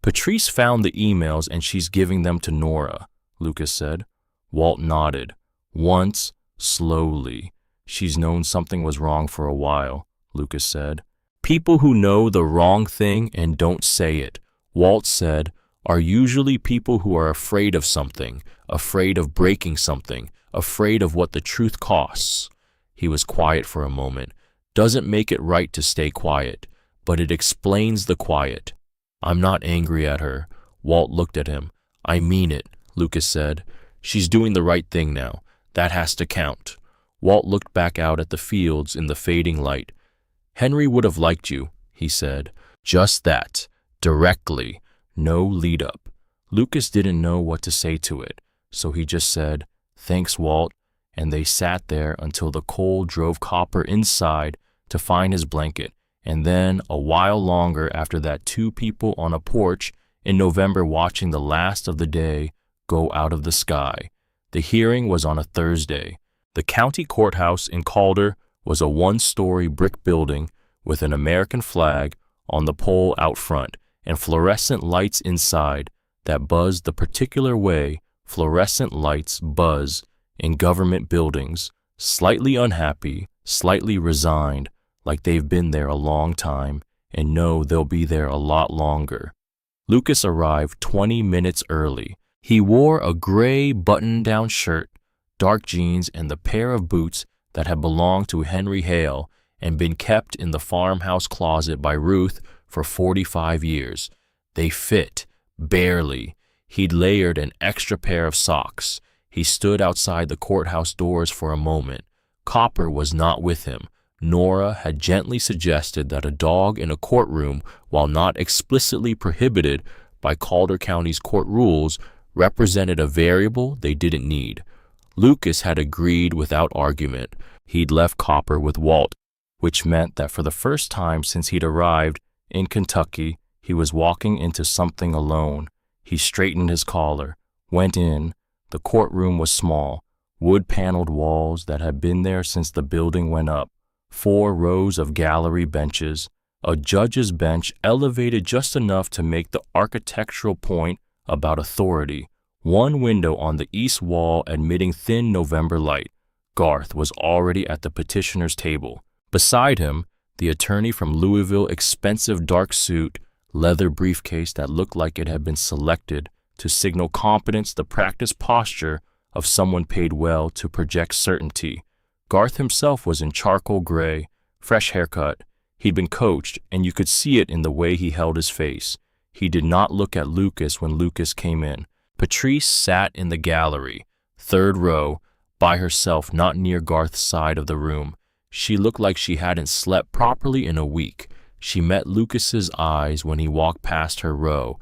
S1: Patrice found the emails and she's giving them to Nora, Lucas said. Walt nodded. Once, slowly. She's known something was wrong for a while, Lucas said. People who know the wrong thing and don't say it, Walt said, are usually people who are afraid of something, afraid of breaking something, afraid of what the truth costs. He was quiet for a moment. Doesn't make it right to stay quiet, but it explains the quiet. I'm not angry at her. Walt looked at him. I mean it, Lucas said. She's doing the right thing now. That has to count. Walt looked back out at the fields in the fading light. Henry would have liked you, he said. Just that. Directly. No lead-up. Lucas didn't know what to say to it, so he just said, Thanks, Walt, and they sat there until the cold drove Copper inside to find his blanket, and then a while longer after that 2 people on a porch in November watching the last of the day go out of the sky. The hearing was on a Thursday. The county courthouse in Calder was a 1-story brick building with an American flag on the pole out front and fluorescent lights inside that buzzed the particular way fluorescent lights buzz in government buildings, slightly unhappy, slightly resigned, like they've been there a long time and know they'll be there a lot longer. Lucas arrived 20 minutes early. He wore a gray button-down shirt, dark jeans, and the pair of boots that had belonged to Henry Hale and been kept in the farmhouse closet by Ruth for 45 years. They fit, barely. He'd layered an extra pair of socks. He stood outside the courthouse doors for a moment. Copper was not with him. Nora had gently suggested that a dog in a courtroom, while not explicitly prohibited by Calder County's court rules, represented a variable they didn't need. Lucas had agreed without argument. He'd left copper with Walt, which meant that for the first time since he'd arrived in Kentucky, he was walking into something alone. He straightened his collar, went in. The courtroom was small, wood-paneled walls that had been there since the building went up, 4 rows of gallery benches, a judge's bench elevated just enough to make the architectural point about authority, 1 window on the east wall admitting thin November light. Garth was already at the petitioner's table. Beside him, the attorney from Louisville, expensive dark suit, leather briefcase that looked like it had been selected to signal competence, the practiced posture of someone paid well to project certainty. Garth himself was in charcoal gray, fresh haircut. He'd been coached, and you could see it in the way he held his face. He did not look at Lucas when Lucas came in. Patrice sat in the gallery, 3rd row, by herself, not near Garth's side of the room. She looked like she hadn't slept properly in a week. She met Lucas's eyes when he walked past her row,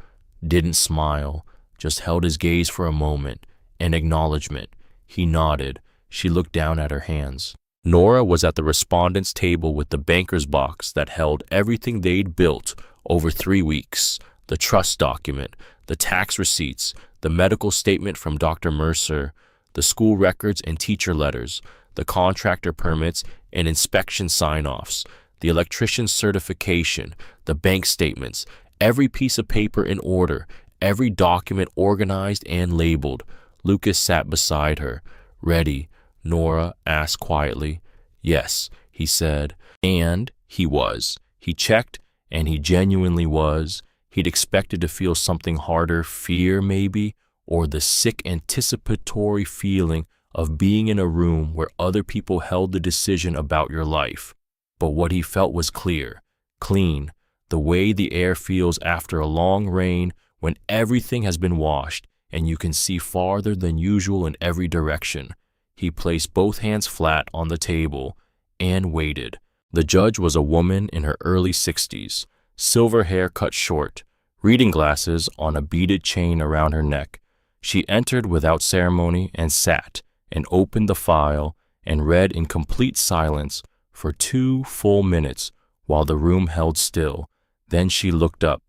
S1: didn't smile, just held his gaze for a moment, an acknowledgement. He nodded. She looked down at her hands. Nora was at the respondent's table with the banker's box that held everything they'd built over 3 weeks, the trust document, the tax receipts, the medical statement from Dr. Mercer, the school records and teacher letters, the contractor permits and inspection sign-offs, the electrician's certification, the bank statements, every piece of paper in order, every document organized and labeled. Lucas sat beside her. "Ready?" Nora asked quietly. "Yes," he said. And he was. He checked, and he genuinely was. He'd expected to feel something harder, fear maybe, or the sick anticipatory feeling of being in a room where other people held the decision about your life. But what he felt was clear, clean, the way the air feels after a long rain when everything has been washed and you can see farther than usual in every direction. He placed both hands flat on the table and waited. The judge was a woman in her early 60s, silver hair cut short, reading glasses on a beaded chain around her neck. She entered without ceremony and sat and opened the file and read in complete silence for 2 full minutes while the room held still. Then she looked up.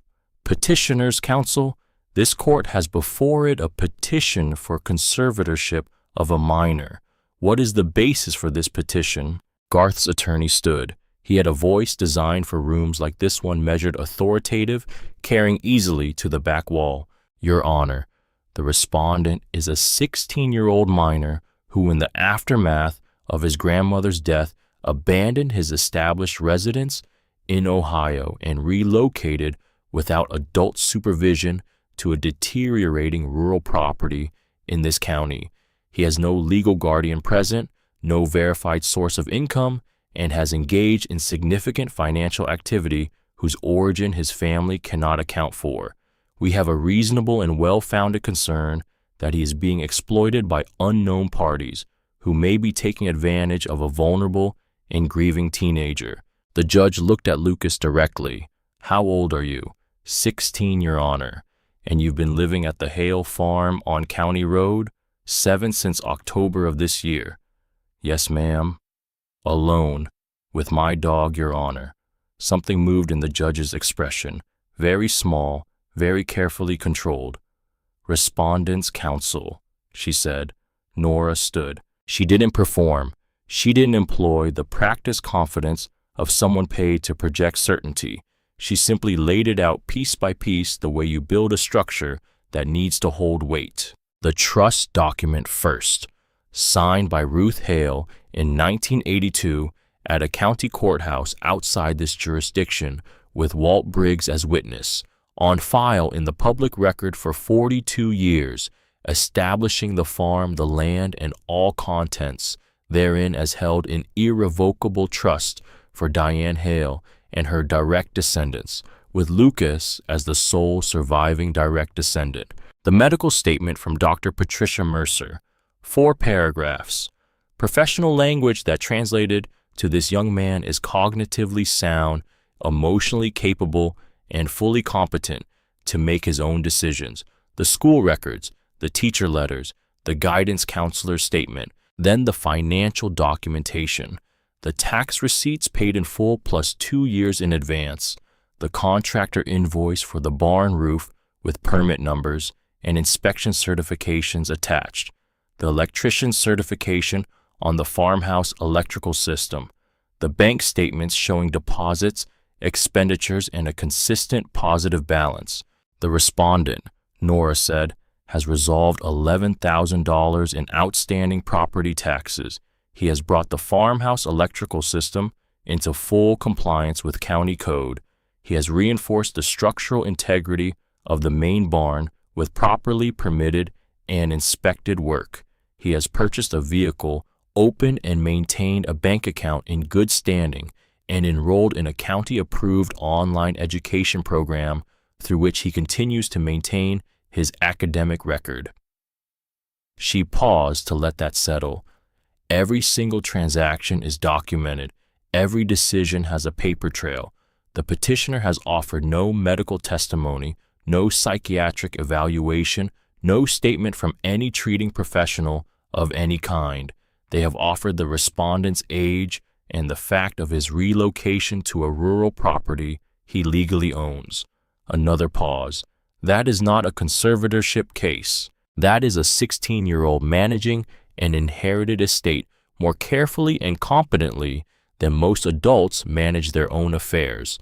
S1: "Petitioner's counsel, this court has before it a petition for conservatorship of a minor. What is the basis for this petition?" Garth's attorney stood. He had a voice designed for rooms like this one, measured, authoritative, carrying easily to the back wall. "Your Honor, the respondent is a 16-year-old minor who, in the aftermath of his grandmother's death, abandoned his established residence in Ohio and relocated without adult supervision to a deteriorating rural property in this county. He has no legal guardian present, no verified source of income, and has engaged in significant financial activity whose origin his family cannot account for. We have a reasonable and well-founded concern that he is being exploited by unknown parties who may be taking advantage of a vulnerable and grieving teenager." The judge looked at Lucas directly. "How old are you?" 16, Your Honor. "And you've been living at the Hale Farm on County Road?" 7 since October of this year." "Yes, ma'am." "Alone, with my dog, Your Honor." Something moved in the judge's expression, very small, very carefully controlled. "Respondent's counsel," she said. Nora stood. She didn't perform. She didn't employ the practiced confidence of someone paid to project certainty. She simply laid it out piece by piece the way you build a structure that needs to hold weight. The trust document first, signed by Ruth Hale in 1982 at a county courthouse outside this jurisdiction with Walt Briggs as witness, on file in the public record for 42 years, establishing the farm, the land, and all contents therein as held in irrevocable trust for Diane Hale and her direct descendants, with Lucas as the sole surviving direct descendant. The medical statement from Dr. Patricia Mercer, 4 paragraphs. Professional language that translated to this young man is cognitively sound, emotionally capable, and fully competent to make his own decisions. The school records, the teacher letters, the guidance counselor's statement, Then the financial documentation. The tax receipts paid in full plus 2 years in advance. The contractor invoice for the barn roof with permit numbers and inspection certifications attached. The electrician's certification on the farmhouse electrical system. The bank statements showing deposits, expenditures, and a consistent positive balance. The respondent, Nora said, has resolved $11,000 in outstanding property taxes. He has brought the farmhouse electrical system into full compliance with county code. He has reinforced the structural integrity of the main barn with properly permitted and inspected work. He has purchased a vehicle, opened and maintained a bank account in good standing, and enrolled in a county-approved online education program through which he continues to maintain his academic record. She paused to let that settle. Every single transaction is documented. Every decision has a paper trail. The petitioner has offered no medical testimony, no psychiatric evaluation, no statement from any treating professional of any kind. They have offered the respondent's age and the fact of his relocation to a rural property he legally owns. Another pause. That is not a conservatorship case. That is a 16-year-old managing an inherited estate more carefully and competently than most adults manage their own affairs.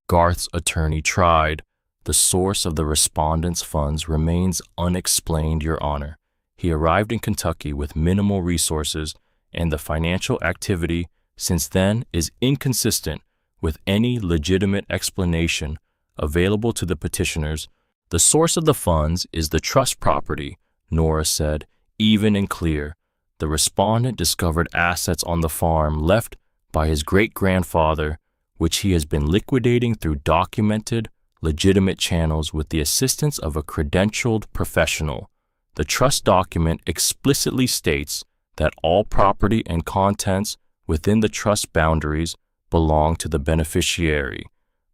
S1: Garth's attorney tried. The source of the respondent's funds remains unexplained, Your Honor. He arrived in Kentucky with minimal resources, and the financial activity since then is inconsistent with any legitimate explanation available to the petitioners. The source of the funds is the trust property, Nora said, even and clear. The respondent discovered assets on the farm left by his great-grandfather, which he has been liquidating through documented, legitimate channels with the assistance of a credentialed professional. The trust document explicitly states that all property and contents within the trust boundaries belong to the beneficiary.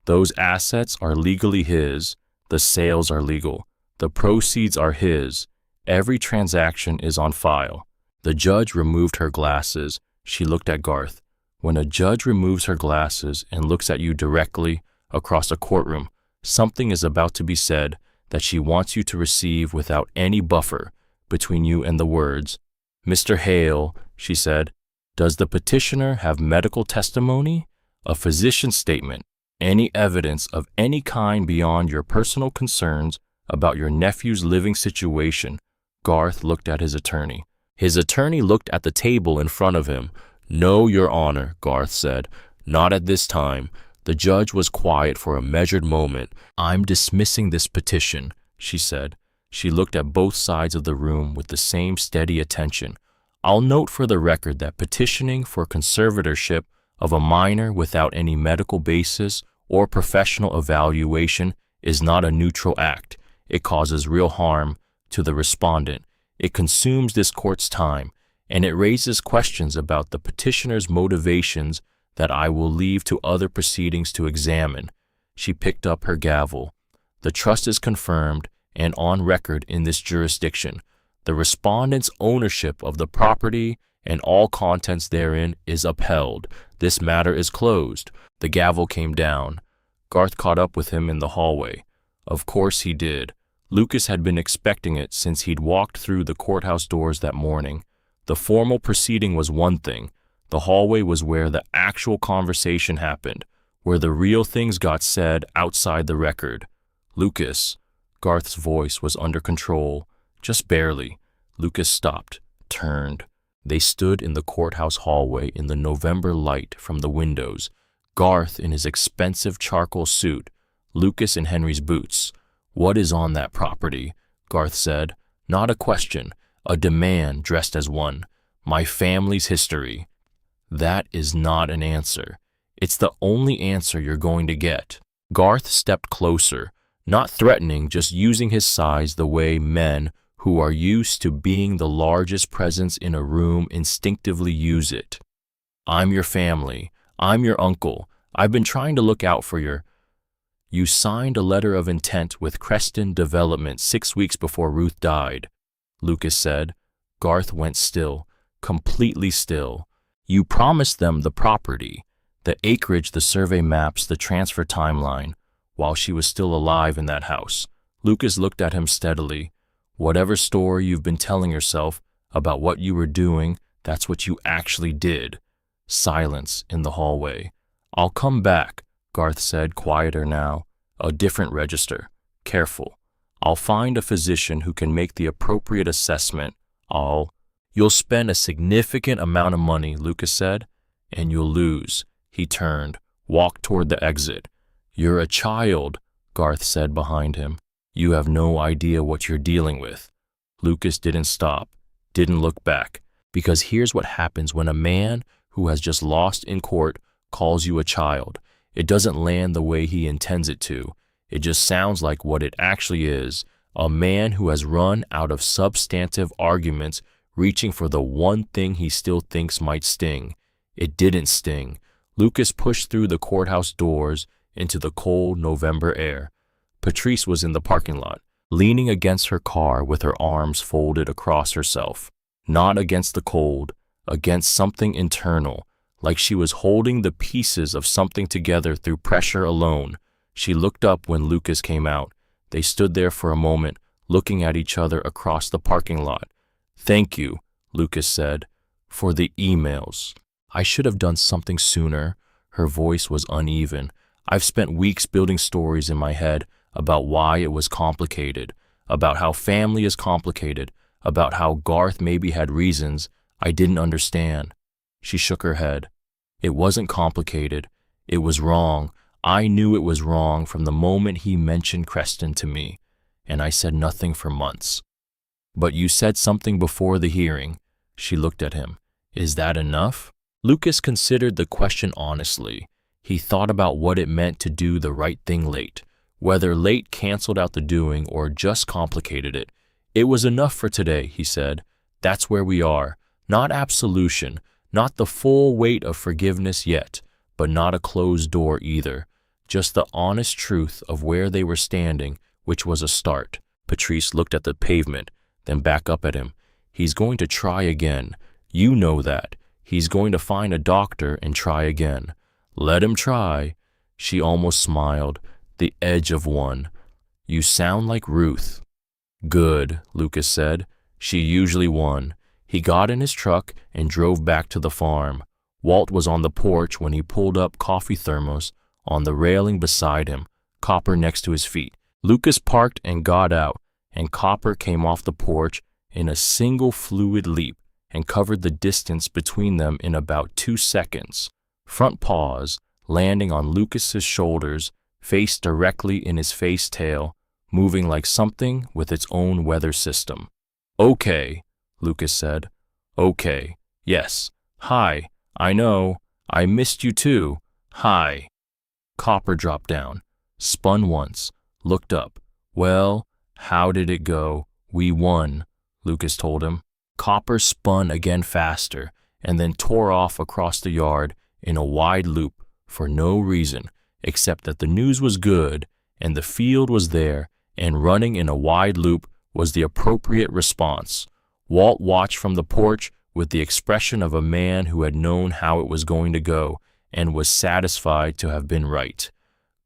S1: Those assets are legally his. The sales are legal. The proceeds are his. Every transaction is on file. The judge removed her glasses. She looked at Garth. When a judge removes her glasses and looks at you directly across a courtroom, something is about to be said that she wants you to receive without any buffer between you and the words. Mr. Hale, she said, does the petitioner have medical testimony, a physician's statement, any evidence of any kind beyond your personal concerns about your nephew's living situation? Garth looked at his attorney. His attorney looked at the table in front of him. No, Your Honor, Garth said. Not at this time. The judge was quiet for a measured moment. I'm dismissing this petition, she said. She looked at both sides of the room with the same steady attention. I'll note for the record that petitioning for conservatorship of a minor without any medical basis or professional evaluation is not a neutral act. It causes real harm to the respondent. It consumes this court's time, and it raises questions about the petitioner's motivations that I will leave to other proceedings to examine. She picked up her gavel. The trust is confirmed and on record in this jurisdiction. The respondent's ownership of the property and all contents therein is upheld. This matter is closed. The gavel came down. Garth caught up with him in the hallway. Of course he did. Lucas had been expecting it since he'd walked through the courthouse doors that morning. The formal proceeding was one thing. The hallway was where the actual conversation happened, where the real things got said outside the record. Lucas. Garth's voice was under control, just barely. Lucas stopped, turned. They stood in the courthouse hallway in the November light from the windows. Garth in his expensive charcoal suit, Lucas in Henry's boots. What is on that property? Garth said. Not a question, a demand dressed as one. My family's history. That is not an answer. It's the only answer you're going to get. Garth stepped closer, not threatening, just using his size the way men who are used to being the largest presence in a room instinctively use it. I'm your family. I'm your uncle. I've been trying to look out for your... You signed a letter of intent with Creston Development 6 weeks before Ruth died. Lucas said. Garth went still, completely still. You promised them the property, the acreage, the survey maps, the transfer timeline, while she was still alive in that house. Lucas looked at him steadily. Whatever story you've been telling yourself about what you were doing, that's what you actually did. Silence in the hallway. I'll come back, Garth said, quieter now. A different register. Careful. I'll find a physician who can make the appropriate assessment. You'll spend a significant amount of money, Lucas said, and you'll lose. He turned, walked toward the exit. You're a child, Garth said behind him. You have no idea what you're dealing with. Lucas didn't stop, didn't look back, because here's what happens when a man who has just lost in court calls you a child. It doesn't land the way he intends it to. It just sounds like what it actually is, a man who has run out of substantive arguments, reaching for the one thing he still thinks might sting. It didn't sting. Lucas pushed through the courthouse doors into the cold November air. Patrice was in the parking lot, leaning against her car with her arms folded across herself. Not against the cold, against something internal, like she was holding the pieces of something together through pressure alone. She looked up when Lucas came out. They stood there for a moment, looking at each other across the parking lot. Thank you, Lucas said, for the emails. I should have done something sooner. Her voice was uneven. I've spent weeks building stories in my head about why it was complicated, about how family is complicated, about how Garth maybe had reasons I didn't understand. She shook her head. It wasn't complicated. It was wrong. I knew it was wrong from the moment he mentioned Creston to me, and I said nothing for months. But you said something before the hearing. She looked at him. Is that enough? Lucas considered the question honestly. He thought about what it meant to do the right thing late. Whether late canceled out the doing or just complicated it. It was enough for today, he said. That's where we are. Not absolution, not the full weight of forgiveness yet, but not a closed door either. Just the honest truth of where they were standing, which was a start. Patrice looked at the pavement, then back up at him. He's going to try again. You know that. He's going to find a doctor and try again. Let him try. She almost smiled, the edge of one. You sound like Ruth. Good, Lucas said. She usually won. He got in his truck and drove back to the farm. Walt was on the porch when he pulled up, coffee thermos on the railing beside him, Copper next to his feet. Lucas parked and got out, and Copper came off the porch in a single fluid leap and covered the distance between them in about 2 seconds. Front paws, landing on Lucas's shoulders, face directly in his face tail, moving like something with its own weather system. Okay, Lucas said. Okay, yes. Hi, I know. I missed you too. Hi. Copper dropped down, spun once, looked up. Well, how did it go? We won, Lucas told him. Copper spun again faster and then tore off across the yard in a wide loop for no reason except that the news was good and the field was there, and running in a wide loop was the appropriate response. Walt watched from the porch with the expression of a man who had known how it was going to go and was satisfied to have been right.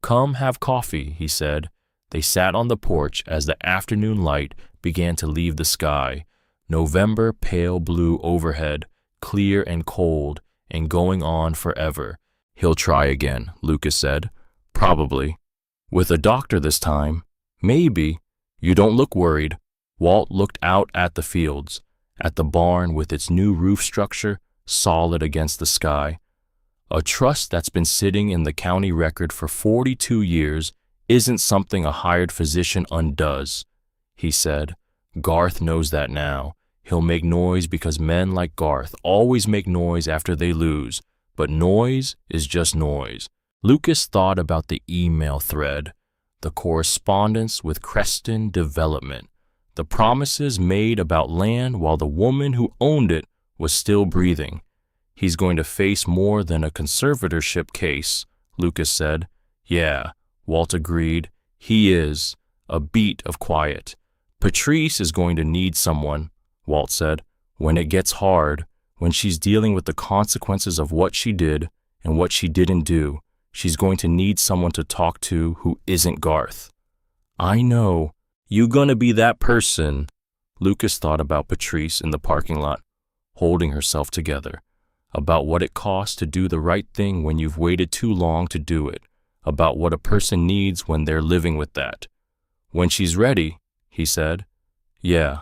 S1: Come have coffee, he said. They sat on the porch as the afternoon light began to leave the sky. November pale blue overhead, clear and cold, and going on forever. He'll try again, Lucas said. Probably. With a doctor this time. Maybe. You don't look worried. Walt looked out at the fields, at the barn with its new roof structure solid against the sky. A trust that's been sitting in the county record for 42 years isn't something a hired physician undoes, he said. Garth knows that now. He'll make noise because men like Garth always make noise after they lose, but noise is just noise. Lucas thought about the email thread, the correspondence with Creston Development, the promises made about land while the woman who owned it was still breathing. He's going to face more than a conservatorship case, Lucas said. Yeah, Walt agreed. He is. A beat of quiet. Patrice is going to need someone, Walt said. When it gets hard, when she's dealing with the consequences of what she did and what she didn't do, she's going to need someone to talk to who isn't Garth. I know. You gonna be that person. Lucas thought about Patrice in the parking lot, holding herself together, about what it costs to do the right thing when you've waited too long to do it, about what a person needs when they're living with that. When she's ready, he said. Yeah.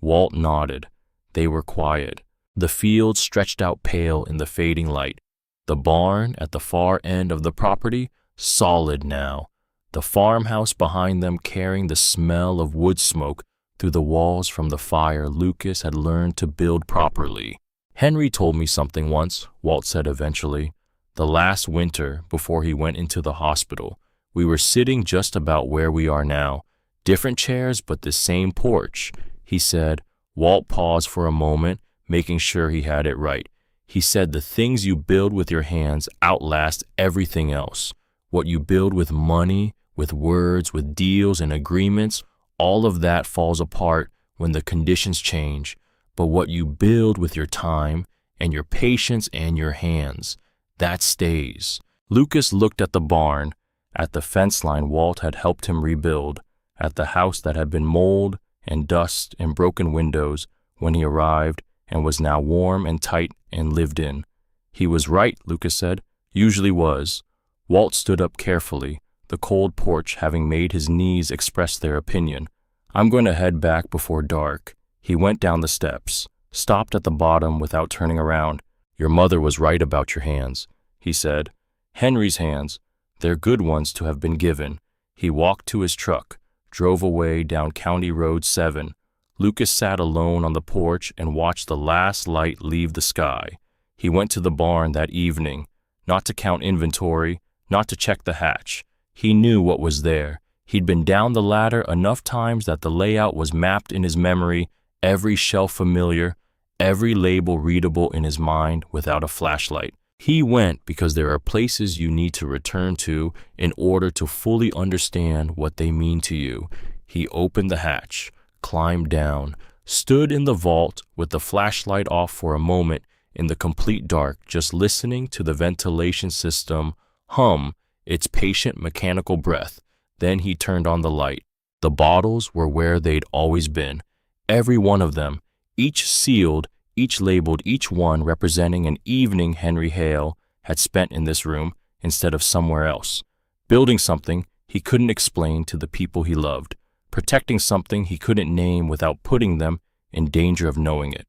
S1: Walt nodded. They were quiet. The field stretched out pale in the fading light. The barn at the far end of the property, solid now. The farmhouse behind them carrying the smell of wood smoke through the walls from the fire Lucas had learned to build properly. Henry told me something once, Walt said eventually. The last winter, before he went into the hospital, we were sitting just about where we are now. Different chairs, but the same porch. He said. Walt paused for a moment, making sure he had it right. He said the things you build with your hands outlast everything else. What you build with money, with words, with deals and agreements, all of that falls apart when the conditions change. But what you build with your time and your patience and your hands, that stays. Lucas looked at the barn, at the fence line Walt had helped him rebuild, at the house that had been mold and dust and broken windows when he arrived and was now warm and tight and lived in. He was right, Lucas said, usually was. Walt stood up carefully, the cold porch having made his knees express their opinion. I'm going to head back before dark. He went down the steps, stopped at the bottom without turning around. Your mother was right about your hands, he said. Henry's hands, they're good ones to have been given. He walked to his truck, drove away down County Road 7. Lucas sat alone on the porch and watched the last light leave the sky. He went to the barn that evening, not to count inventory, not to check the hatch. He knew what was there. He'd been down the ladder enough times that the layout was mapped in his memory, every shelf familiar, every label readable in his mind without a flashlight. He went because there are places you need to return to in order to fully understand what they mean to you. He opened the hatch, climbed down, stood in the vault with the flashlight off for a moment in the complete dark, just listening to the ventilation system hum its patient mechanical breath. Then he turned on the light. The bottles were where they'd always been. Every one of them, each sealed, each labeled, each one representing an evening Henry Hale had spent in this room instead of somewhere else. Building something he couldn't explain to the people he loved. Protecting something he couldn't name without putting them in danger of knowing it.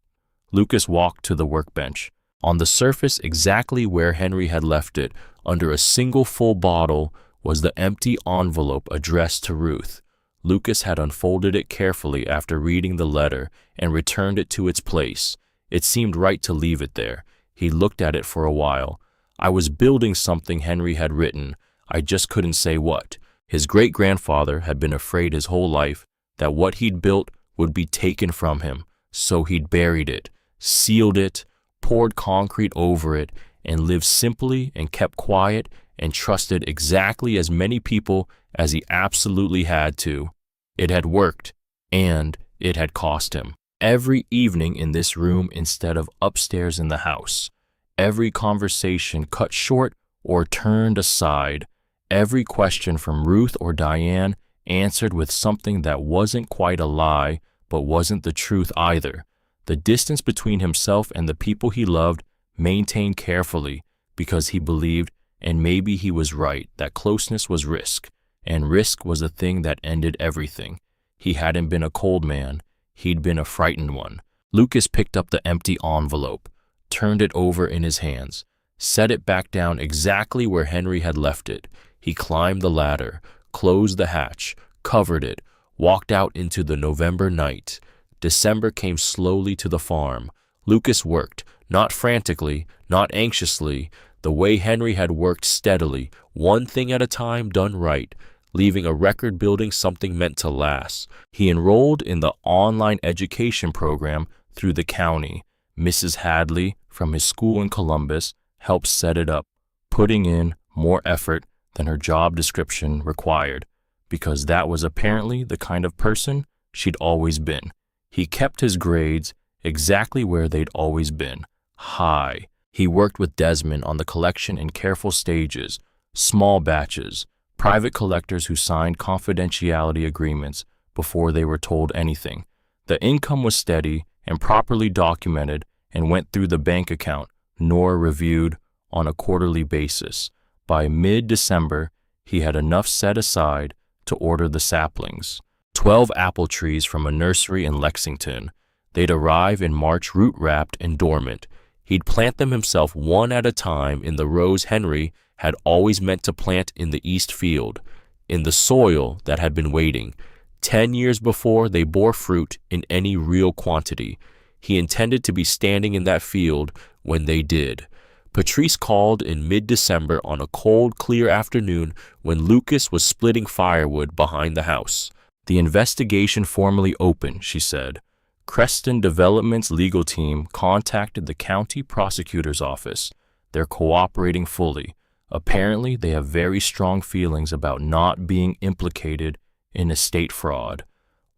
S1: Lucas walked to the workbench. On the surface, exactly where Henry had left it, under a single full bottle, was the empty envelope addressed to Ruth. Lucas had unfolded it carefully after reading the letter and returned it to its place. It seemed right to leave it there. He looked at it for a while. I was building something Henry had written. I just couldn't say what. His great-grandfather had been afraid his whole life that what he'd built would be taken from him, so he'd buried it, sealed it, poured concrete over it, and lived simply and kept quiet and trusted exactly as many people as he absolutely had to. It had worked, and it had cost him. Every evening in this room instead of upstairs in the house, every conversation cut short or turned aside, every question from Ruth or Diane answered with something that wasn't quite a lie, but wasn't the truth either. The distance between himself and the people he loved maintained carefully because he believed, and maybe he was right, that closeness was risk, and risk was the thing that ended everything. He hadn't been a cold man. He'd been a frightened one. Lucas picked up the empty envelope, turned it over in his hands, set it back down exactly where Henry had left it. He climbed the ladder, closed the hatch, covered it, walked out into the November night. December came slowly to the farm. Lucas worked, not frantically, not anxiously, the way Henry had worked steadily, one thing at a time done right, leaving a record building something meant to last. He enrolled in the online education program through the county. Mrs. Hadley, from his school in Columbus, helped set it up, putting in more effort than her job description required, because that was apparently the kind of person she'd always been. He kept his grades exactly where they'd always been, high. He worked with Desmond on the collection in careful stages, small batches, private collectors who signed confidentiality agreements before they were told anything. The income was steady and properly documented and went through the bank account, nor reviewed on a quarterly basis. By mid-December, he had enough set aside to order the saplings. 12 apple trees from a nursery in Lexington. They'd arrive in March root-wrapped and dormant. He'd plant them himself one at a time in the rows Henry had always meant to plant in the east field, in the soil that had been waiting. 10 years before they bore fruit in any real quantity. He intended to be standing in that field when they did. Patrice called in mid-December on a cold, clear afternoon when Lucas was splitting firewood behind the house. The investigation formally opened, she said. Creston Development's legal team contacted the county prosecutor's office. They're cooperating fully. Apparently, they have very strong feelings about not being implicated in estate fraud.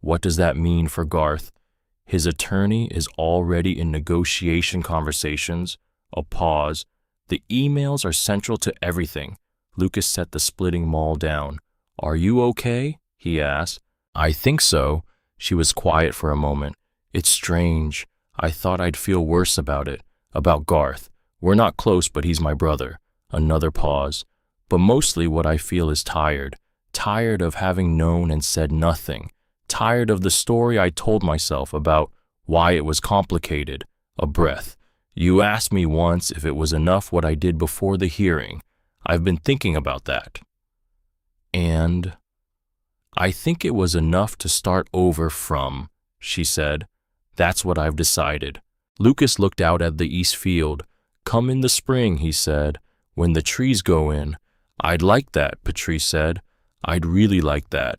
S1: What does that mean for Garth? His attorney is already in negotiation conversations. A pause. The emails are central to everything. Lucas set the splitting maul down. Are you okay? He asked. I think so. She was quiet for a moment. It's strange. I thought I'd feel worse about it. About Garth. We're not close, but he's my brother. Another pause. But mostly what I feel is tired. Tired of having known and said nothing. Tired of the story I told myself about why it was complicated. A breath. You asked me once if it was enough what I did before the hearing. I've been thinking about that. And I think it was enough to start over from, she said. That's what I've decided. Lucas looked out at the east field. Come in the spring, he said, when the trees go in. I'd like that, Patrice said. I'd really like that.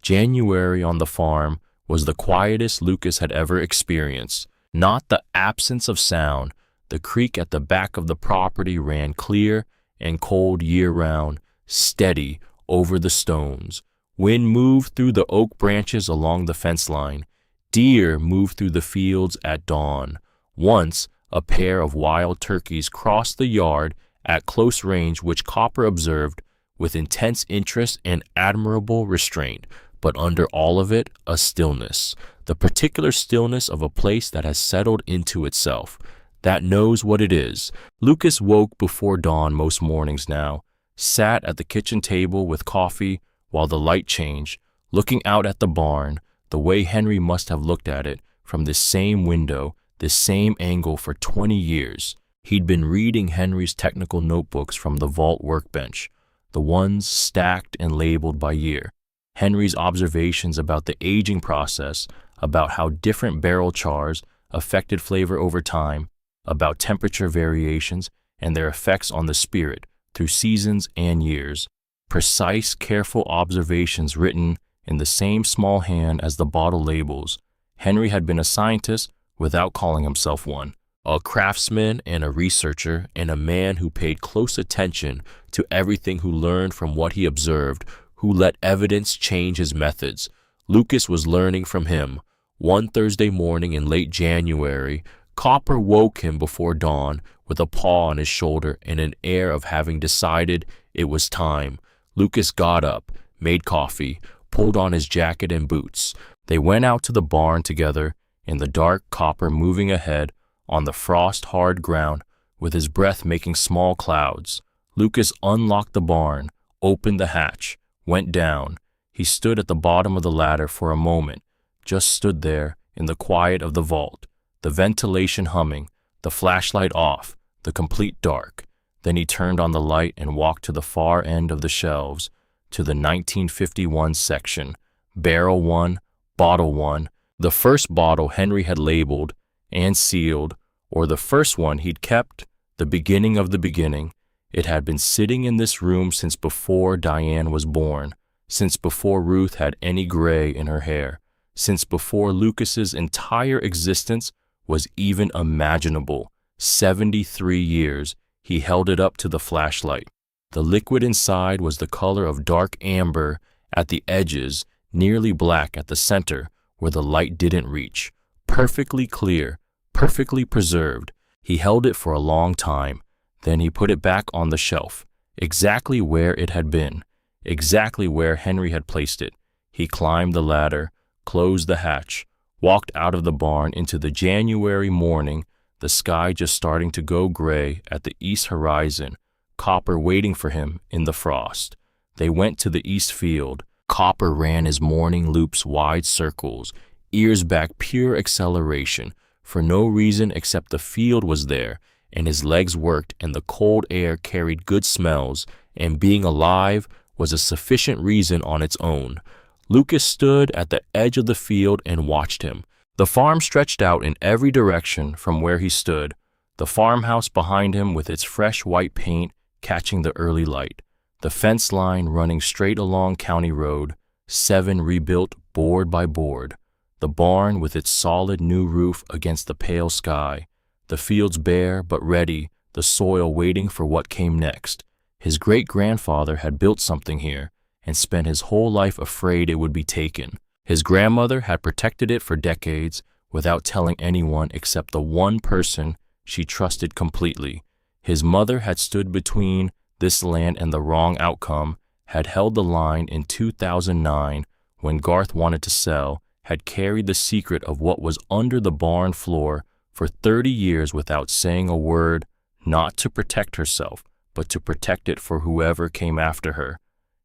S1: January on the farm was the quietest Lucas had ever experienced. Not the absence of sound. The creek at the back of the property ran clear and cold year-round, steady over the stones. Wind moved through the oak branches along the fence line. Deer moved through the fields at dawn. Once, a pair of wild turkeys crossed the yard at close range, which Copper observed with intense interest and admirable restraint, but under all of it, a stillness, the particular stillness of a place that has settled into itself, that knows what it is. Lucas woke before dawn most mornings now, sat at the kitchen table with coffee while the light changed, looking out at the barn, the way Henry must have looked at it from this same window, this same angle for 20 years. He'd been reading Henry's technical notebooks from the vault workbench, the ones stacked and labeled by year. Henry's observations about the aging process, about how different barrel chars affected flavor over time, about temperature variations and their effects on the spirit through seasons and years. Precise, careful observations written in the same small hand as the bottle labels. Henry had been a scientist without calling himself one, a craftsman and a researcher, and a man who paid close attention to everything, who learned from what he observed, who let evidence change his methods. Lucas was learning from him. One Thursday morning in late January, Copper woke him before dawn with a paw on his shoulder and an air of having decided it was time. Lucas got up, made coffee, pulled on his jacket and boots. They went out to the barn together, in the dark, Copper moving ahead on the frost-hard ground with his breath making small clouds. Lucas unlocked the barn, opened the hatch, went down. He stood at the bottom of the ladder for a moment, just stood there in the quiet of the vault, the ventilation humming, the flashlight off, the complete dark. Then he turned on the light and walked to the far end of the shelves, to the 1951 section, barrel 1, bottle 1, the first bottle Henry had labeled and sealed, or the first one he'd kept, the beginning of the beginning. It had been sitting in this room since before Diane was born, since before Ruth had any gray in her hair, since before Lucas's entire existence was even imaginable. 73 years. He held it up to the flashlight. The liquid inside was the color of dark amber at the edges, nearly black at the center, where the light didn't reach, perfectly clear, perfectly preserved. He held it for a long time, then he put it back on the shelf, exactly where it had been, exactly where Henry had placed it. He climbed the ladder, closed the hatch, walked out of the barn into the January morning, the sky just starting to go gray at the east horizon, Copper waiting for him in the frost. They went to the east field. Copper ran his morning loops wide circles, ears back pure acceleration, for no reason except the field was there, and his legs worked and the cold air carried good smells, and being alive was a sufficient reason on its own. Lucas stood at the edge of the field and watched him. The farm stretched out in every direction from where he stood, the farmhouse behind him with its fresh white paint catching the early light, the fence line running straight along County Road, 7 rebuilt board by board, the barn with its solid new roof against the pale sky, the fields bare but ready, the soil waiting for what came next. His great-grandfather had built something here and spent his whole life afraid it would be taken. His grandmother had protected it for decades without telling anyone except the one person she trusted completely. His mother had stood between this land and the wrong outcome, had held the line in 2009 when Garth wanted to sell, had carried the secret of what was under the barn floor for 30 years without saying a word, not to protect herself, but to protect it for whoever came after her.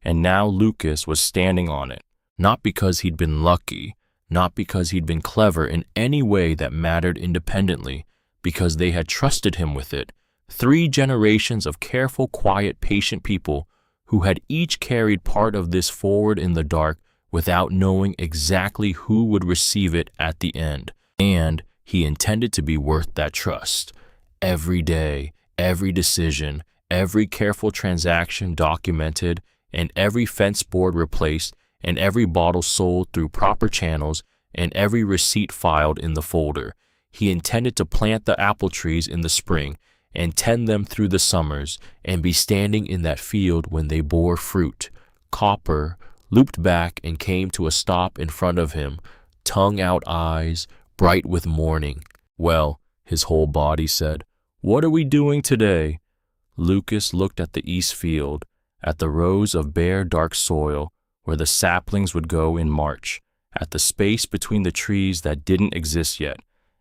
S1: And now Lucas was standing on it, not because he'd been lucky, not because he'd been clever in any way that mattered independently, because they had trusted him with it. 3 generations of careful, quiet, patient people who had each carried part of this forward in the dark without knowing exactly who would receive it at the end. And he intended to be worth that trust. Every day, every decision, every careful transaction documented, and every fence board replaced, and every bottle sold through proper channels, and every receipt filed in the folder. He intended to plant the apple trees in the spring, and tend them through the summers, and be standing in that field when they bore fruit. Copper looped back and came to a stop in front of him, tongue-out eyes, bright with morning. "Well," his whole body said, "what are we doing today?" Lucas looked at the east field, at the rows of bare dark soil where the saplings would go in March, at the space between the trees that didn't exist yet,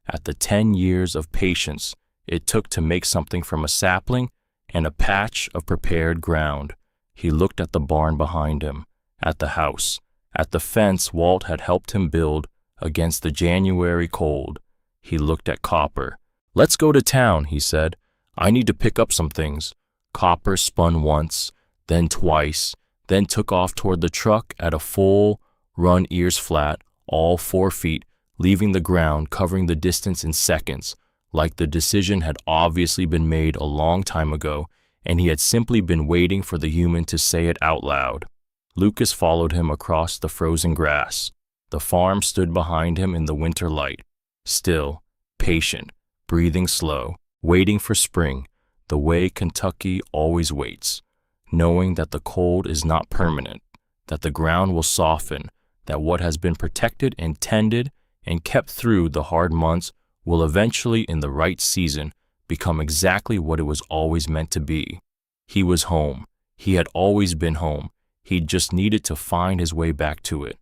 S1: at the 10 years of patience it took to make something from a sapling and a patch of prepared ground. He looked at the barn behind him, at the house, at the fence Walt had helped him build against the January cold. He looked at Copper. "Let's go to town," he said. "I need to pick up some things." Copper spun once, then twice, then took off toward the truck at a full run, ears flat, all 4 feet, leaving the ground, covering the distance in seconds, like the decision had obviously been made a long time ago, and he had simply been waiting for the human to say it out loud. Lucas followed him across the frozen grass. The farm stood behind him in the winter light, still, patient, breathing slow, waiting for spring, the way Kentucky always waits, knowing that the cold is not permanent, that the ground will soften, that what has been protected and tended and kept through the hard months will eventually, in the right season, become exactly what it was always meant to be. He was home. He had always been home. He just needed to find his way back to it.